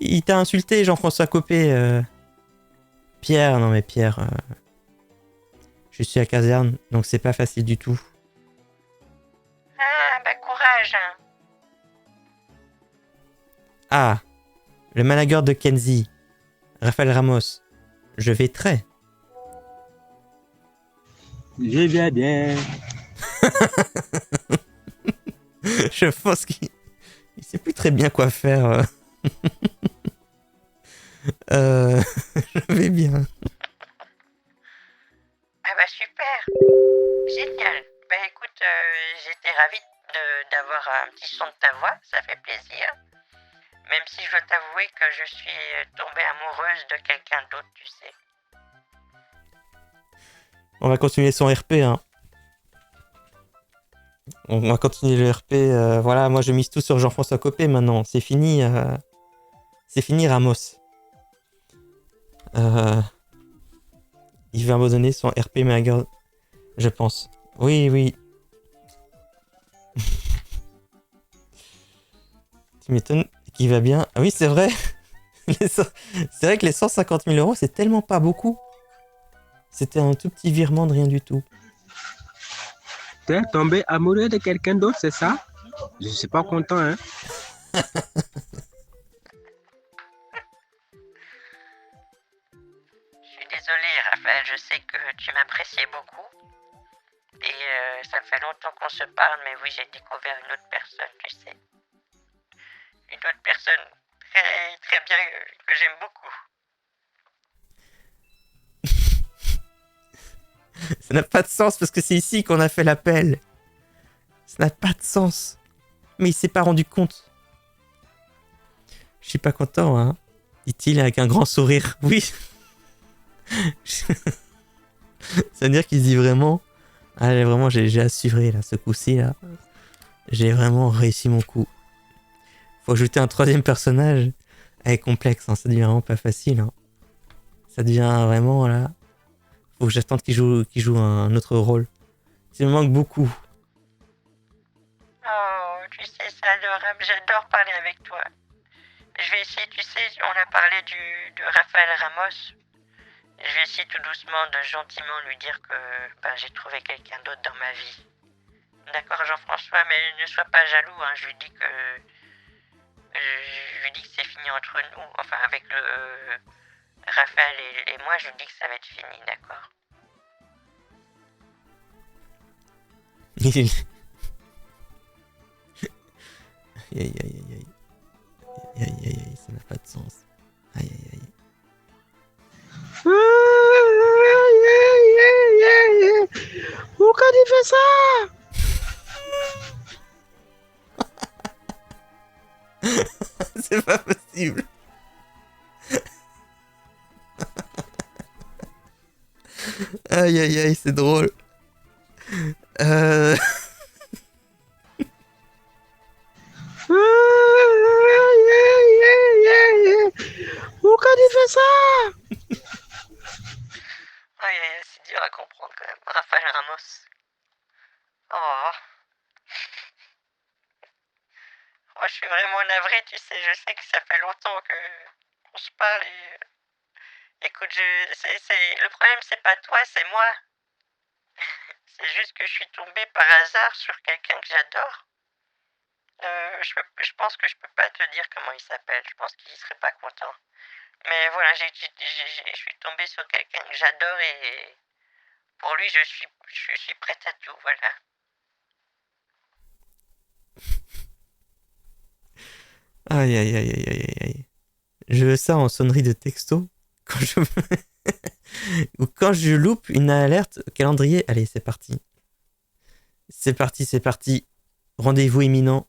Il t'a insulté, Jean-François Copé. Pierre, non mais Pierre... Je suis à caserne, donc c'est pas facile du tout. Ah, bah courage. Ah, le manager de Kenzie, Raphaël Ramos. Je vais très. Je vais bien. Je pense qu'il sais plus très bien quoi faire. Je vais bien. Ah bah super, génial. Bah écoute, j'étais ravie d'avoir un petit son de ta voix, ça fait plaisir. Même si je dois t'avouer que je suis tombée amoureuse de quelqu'un d'autre, tu sais. On va continuer son RP, hein. On va continuer le RP. Voilà, moi je mise tout sur Jean-François Copé maintenant. C'est fini. C'est fini, Ramos. Il va abandonner son RP Mager, je pense. Oui, oui. Tu m'étonnes qu'il va bien. Ah oui, c'est vrai. C'est vrai que les 150 000 euros, c'est tellement pas beaucoup. C'était un tout petit virement de rien du tout. T'es tombé amoureux de quelqu'un d'autre, c'est ça? Je suis pas content, hein. Je suis désolé, Raphaël, je sais que tu m'appréciais beaucoup. Et ça fait longtemps qu'on se parle, mais oui, j'ai découvert une autre personne, tu sais. Une autre personne très, très bien que j'aime beaucoup. Ça n'a pas de sens parce que c'est ici qu'on a fait l'appel. Ça n'a pas de sens. Mais il s'est pas rendu compte. Je suis pas content, hein, dit-il avec un grand sourire. Oui. Ça veut dire qu'il se dit vraiment... Allez, vraiment, j'ai assuré, là, ce coup-ci, là. J'ai vraiment réussi mon coup. Faut ajouter un troisième personnage. Elle est complexe, hein, ça devient vraiment pas facile. Hein. Ça devient vraiment, là... Faut que j'attende qu'il joue un autre rôle. Il me manque beaucoup. Oh, tu sais, c'est adorable, j'adore parler avec toi. Je vais essayer, tu sais, on a parlé de Raphaël Ramos. Je vais essayer tout doucement de gentiment lui dire que j'ai trouvé quelqu'un d'autre dans ma vie. D'accord, Jean-François, mais ne sois pas jaloux, hein, je lui dis que c'est fini entre nous, enfin avec le Raphaël et moi, je lui dis que ça va être fini, d'accord? Aïe, aïe, aïe, aïe. Aïe, aïe, aïe, ça n'a pas de sens. Aïe, aïe, aïe. Pourquoi tu fais ça? C'est pas possible. Aïe, aïe, aïe, c'est drôle. Pourquoi tu fais ça? Aïe, aïe, c'est dur à comprendre quand même. Raphaël Ramos. Oh. Oh, je suis vraiment navré, tu sais, je sais que ça fait longtemps qu'on se parle et... Écoute, le problème, c'est pas toi, c'est moi. C'est juste que je suis tombé par hasard sur quelqu'un que j'adore. Je pense que je peux pas te dire comment il s'appelle, je pense qu'il serait pas content. Mais voilà, je suis tombé sur quelqu'un que j'adore et pour lui, je suis prête à tout, voilà. Aïe, aïe, aïe, aïe, aïe, aïe. Je veux ça en sonnerie de texto. Quand je... Ou quand je loupe une alerte calendrier. Allez, c'est parti. C'est parti, c'est parti. Rendez-vous imminent.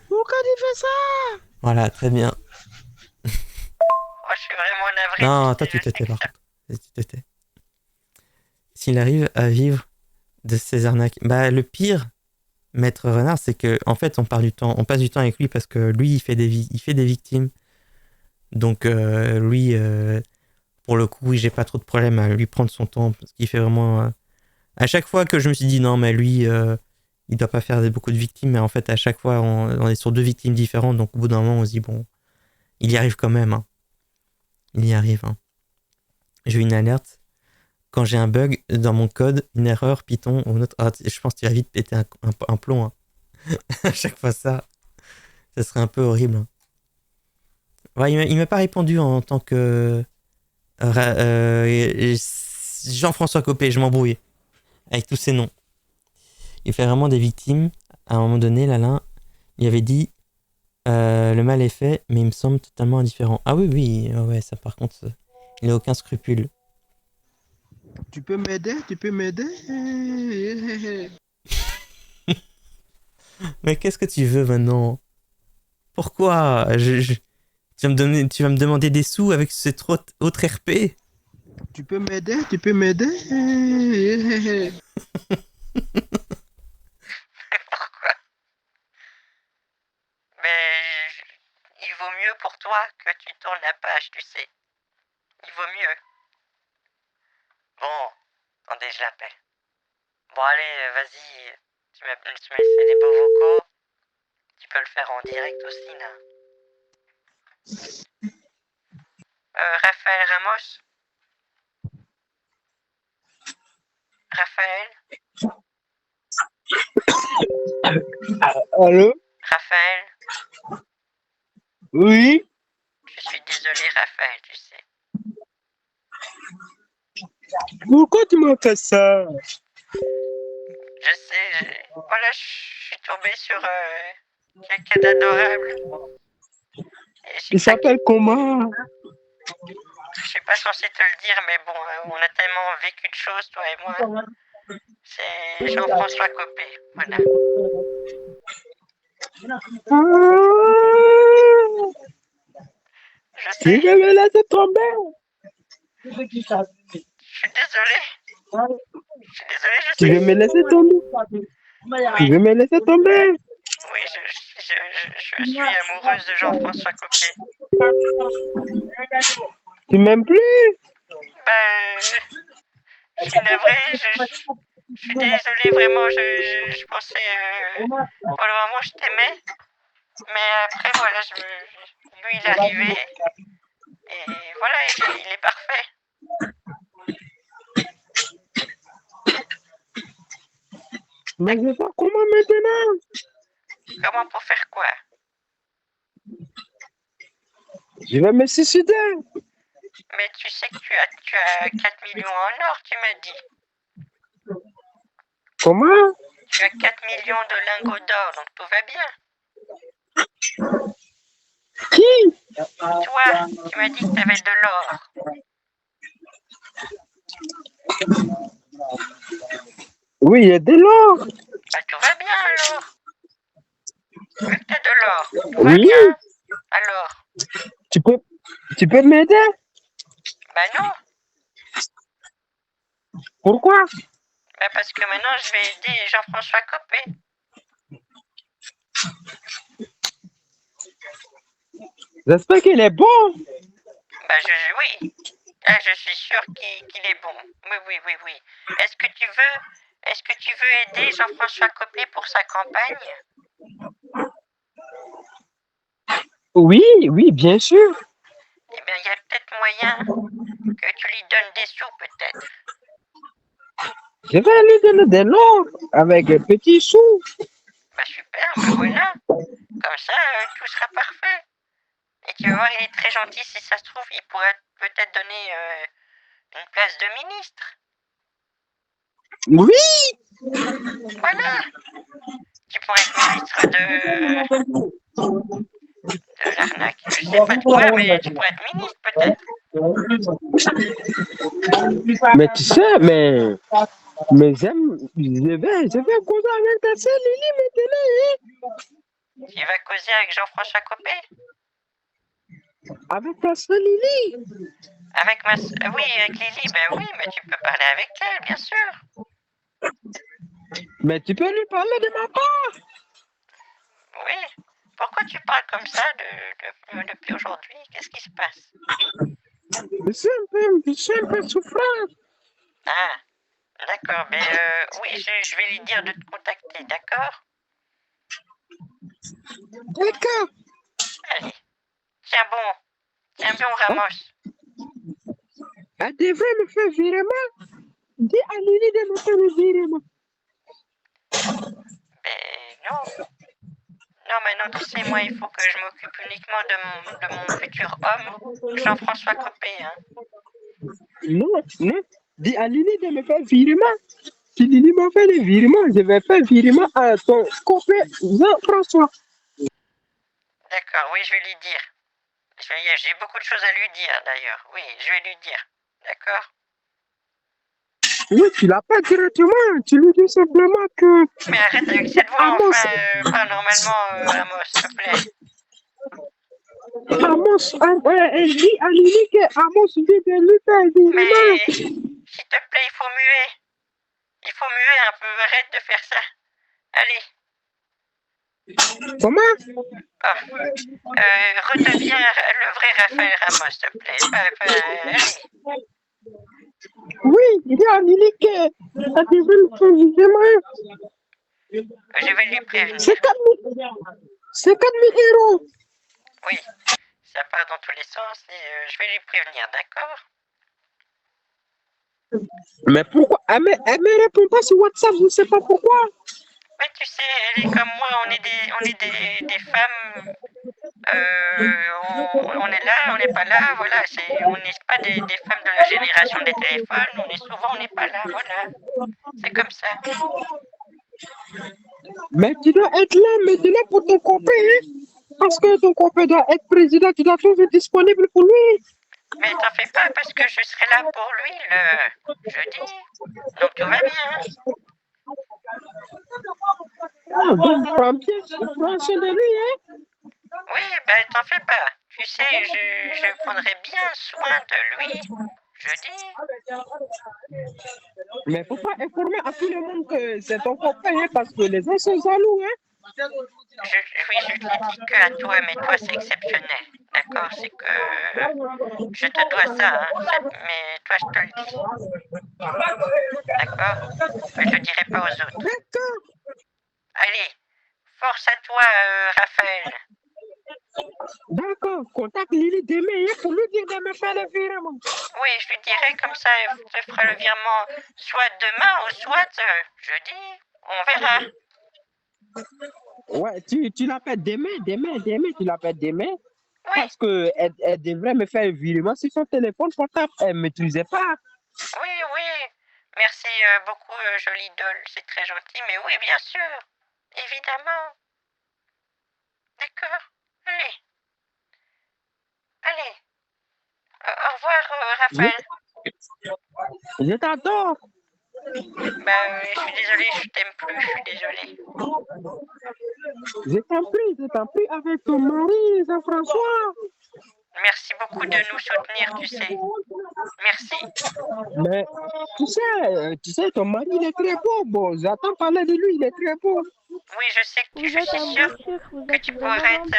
Pourquoi tu fais ça? Voilà, très bien. Oh, je suis vraiment navré. Non, toi, tu te tais, par contre. Tu te tais. S'il arrive à vivre de ces arnaques. Bah, le pire, Maître Renard, c'est que en fait, on passe du temps avec lui parce que lui, il fait des victimes. Donc, lui, pour le coup, oui, j'ai pas trop de problème à lui prendre son temps parce qu'il fait vraiment. À chaque fois que je me suis dit non, mais lui, il doit pas faire beaucoup de victimes, mais en fait, à chaque fois, on est sur 2 victimes différentes. Donc, au bout d'un moment, on se dit bon, il y arrive quand même. Hein. Il y arrive. Hein. J'ai eu une alerte. Quand j'ai un bug dans mon code, une erreur, Python ou une autre... Ah, je pense qu'il va vite péter un plomb. Hein. À chaque fois ça serait un peu horrible. Hein. Ouais, il m'a pas répondu en tant que... Jean-François Copé, je m'embrouille avec tous ces noms. il fait vraiment des victimes. À un moment donné, Lalin, il avait dit le mal est fait, mais il me semble totalement indifférent. Ah oui, oui, ouais, ça par contre, il n'a aucun scrupule. Tu peux m'aider? Tu peux m'aider? Mais qu'est-ce que tu veux maintenant? Pourquoi tu vas me demander des sous avec cette autre RP? Tu peux m'aider? Tu peux m'aider? Pourquoi? Mais il vaut mieux pour toi que tu tournes la page, tu sais. Il vaut mieux. Bon, attendez, je l'appelle. Bon, allez, vas-y. Tu m'as laissé des beaux vocaux. Tu peux le faire en direct aussi, là. Raphaël Ramos? Raphaël? Allô? Raphaël? Oui? Je suis désolé, Raphaël, tu sais. Pourquoi tu m'as fait ça? Je sais, voilà, je suis tombé sur quelqu'un d'adorable. Et Il s'appelle comment? je suis pas censé te le dire, mais bon, on a tellement vécu de choses, toi et moi. C'est Jean-François Copé, voilà. Je Tu sais, veux me laisser tomber? je suis désolé. Je suis désolé, je Tu sais. veux me laisser tomber? Tu veux me laisser tomber? Oui, je suis amoureuse de Jean-François Copé. Tu m'aimes plus? Ben, je suis navré, je suis désolé, vraiment, je pensais, pour le moment, je t'aimais. Mais après, voilà, lui, il est arrivé. Et voilà, il est parfait. Mais je sais pas comment maintenant. Comment pour faire quoi? Je vais me suicider. Mais tu sais que tu as 4 millions en or, tu m'as dit. Comment? Tu as 4 millions de lingots d'or, donc tout va bien. Qui? Toi, tu m'as dit que tu avais de l'or. Oui, il y a de l'or. Bah tout va bien alors. Vu que tu as de l'or, tout va Oui. bien. Alors, Tu peux m'aider? bah non. Pourquoi? Bah parce que maintenant, je vais aider Jean-François Copé. J'espère qu'il est bon. Bah oui. Ah, je suis sûre qu'il est bon. Oui. Est-ce que tu veux aider Jean-François Copé pour sa campagne? Oui, bien sûr. Eh bien, il y a peut-être moyen que tu lui donnes des sous, peut-être. Je vais lui donner de l'or avec un petit sou. Bah super, bah voilà. Comme ça, tout sera parfait. Et tu vas voir, il est très gentil. Si ça se trouve, il pourrait peut-être donner une place de ministre. Oui. Voilà. Tu pourrais être ministre de l'arnaque. Je sais pas de quoi, mais tu pourrais être ministre, peut-être. Mais tu sais, mais je vais causer avec ta sœur Lily maintenant. Tu vas causer avec Jean-François Copé? Avec ta sœur Lily. Avec oui, avec Lily, ben oui, mais tu peux parler avec elle, bien sûr. Mais tu peux lui parler de ma part. Oui. Pourquoi tu parles comme ça depuis aujourd'hui? Qu'est-ce qui se passe? Je suis un peu souffrant. Ah, d'accord, mais oui, je vais lui dire de te contacter, d'accord? D'accord. Allez. Tiens bon, Ramos. Elle devrait me faire virement. Dis à Lily de me faire le virement. Mais non. Non, maintenant, tu sais, moi, il faut que je m'occupe uniquement de mon futur homme, Jean-François Copé, hein. Non. Dis à Lily de me faire virement. Lily m'a fait le virement, je vais faire virement à ton copain Jean-François. D'accord, oui, je vais lui dire. J'ai beaucoup de choses à lui dire d'ailleurs. Oui, je vais lui dire. D'accord? Oui, tu l'appelles directement, tu lui dis simplement que Mais arrête avec cette voix, Amos, enfin, parle normalement, Amos, s'il te plaît. elle dit à Lily que Amos vient de lui faire virement. Mais, s'il te plaît, il faut muer. Il faut muer un peu, arrête de faire ça. Allez. Comment? Redeviens le vrai Raphaël Ramos, s'il te plaît. Allez. Oui, il dit à Lily qu'elle devait me faire virement. Je vais lui prévenir. C'est 4 000 euros. Oui, ça part dans tous les sens et je vais lui prévenir, d'accord? Mais pourquoi? Elle me répond pas sur WhatsApp, je ne sais pas pourquoi. Mais tu sais, elle est comme moi, on est des femmes. On est là, on n'est pas là, voilà. On n'est pas des femmes de la génération des téléphones, on n'est pas là, voilà. C'est comme ça. Mais tu dois être là maintenant pour ton copain, hein? Parce que ton copain doit être président, tu dois trouver disponible pour lui. Mais t'en fais pas parce que je serai là pour lui le jeudi. Donc tout va bien. Ah, donc prends soin de lui, hein? Oui, ben t'en fais pas. Tu sais, je prendrai bien soin de lui jeudi. Mais faut pas informer à tout le monde que c'est ton copain, hein, parce que les gens sont jaloux, hein? Oui, je te l'ai dit que à toi, mais toi c'est exceptionnel. D'accord? C'est que je te dois ça, hein. Mais toi je te le dis. D'accord? Mais je le dirai pas aux autres. D'accord. Allez, force à toi, Raphaël. D'accord, contacte Lily demain, hein, pour lui dire de me faire le virement. Oui, je lui dirai comme ça, elle te fera le virement soit demain ou soit jeudi. On verra. Ouais, tu l'appelles demain, tu l'appelles demain. Oui, Parce que elle devrait me faire un virement sur son téléphone portable. Elle ne maîtrisait pas. oui, oui. Merci beaucoup, jolie doll. C'est très gentil, mais oui, bien sûr. Évidemment. D'accord. Allez. Allez. Au revoir, Raphaël. Je t'adore. Bah, je suis désolée, je t'aime plus, je suis désolée. Je t'en prie avec ton mari, Jean-François. Merci beaucoup de nous soutenir, tu sais. Merci. Mais tu sais, ton mari, il est très beau. Bon, j'attends parler de lui, il est très beau. Oui, je sais que Vous je êtes suis un sûre beau sucre, vous que êtes tu vraiment pourrais être gentil.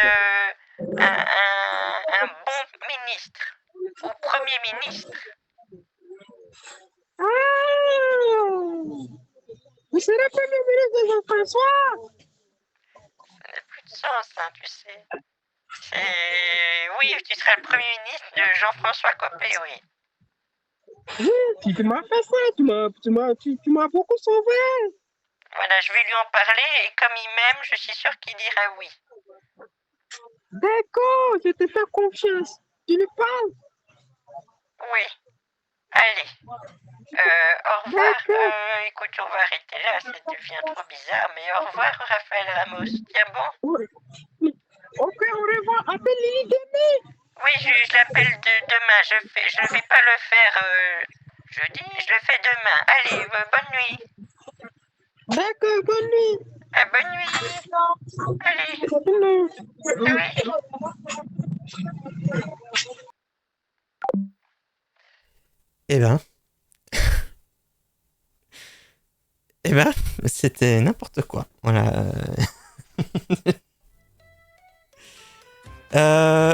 un bon ministre ou premier ministre. Ah! Vous serez premier ministre de Jean-François. Ça n'a plus de sens, hein, tu sais. Oui, tu seras le premier ministre de Jean-François Copé, oui. Oui, tu m'as fait ça, tu m'as beaucoup sauvé. Voilà, je vais lui en parler et comme il m'aime, je suis sûre qu'il dira oui. D'accord, je te fais confiance. Tu lui parles? Oui. Allez. Au revoir. Écoute, on va arrêter là, ça devient trop bizarre, mais au revoir, Raphaël Ramos. Tiens bon? Oui. Ok, au revoir. Appelle Lily demain. Oui, je l'appelle demain. Je ne vais pas le faire jeudi, je le fais demain. Allez, bonne nuit. D'accord, bonne nuit. Bonne nuit. Allez. Bonne nuit. Oui. Eh ben. Eh ben, c'était n'importe quoi. Voilà.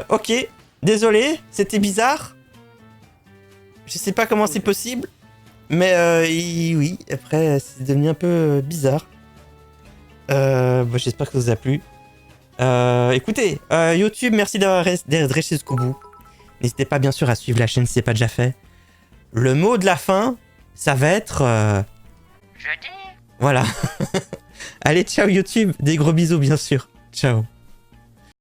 Ok. Désolé, c'était bizarre. Je sais pas comment c'est possible. Mais oui, après, c'est devenu un peu bizarre. J'espère que ça vous a plu. Écoutez, YouTube, merci d'être resté jusqu'au bout. N'hésitez pas bien sûr à suivre la chaîne si c'est pas déjà fait. Le mot de la fin, ça va être... Jeudi. Voilà. Allez, ciao YouTube. Des gros bisous bien sûr. Ciao.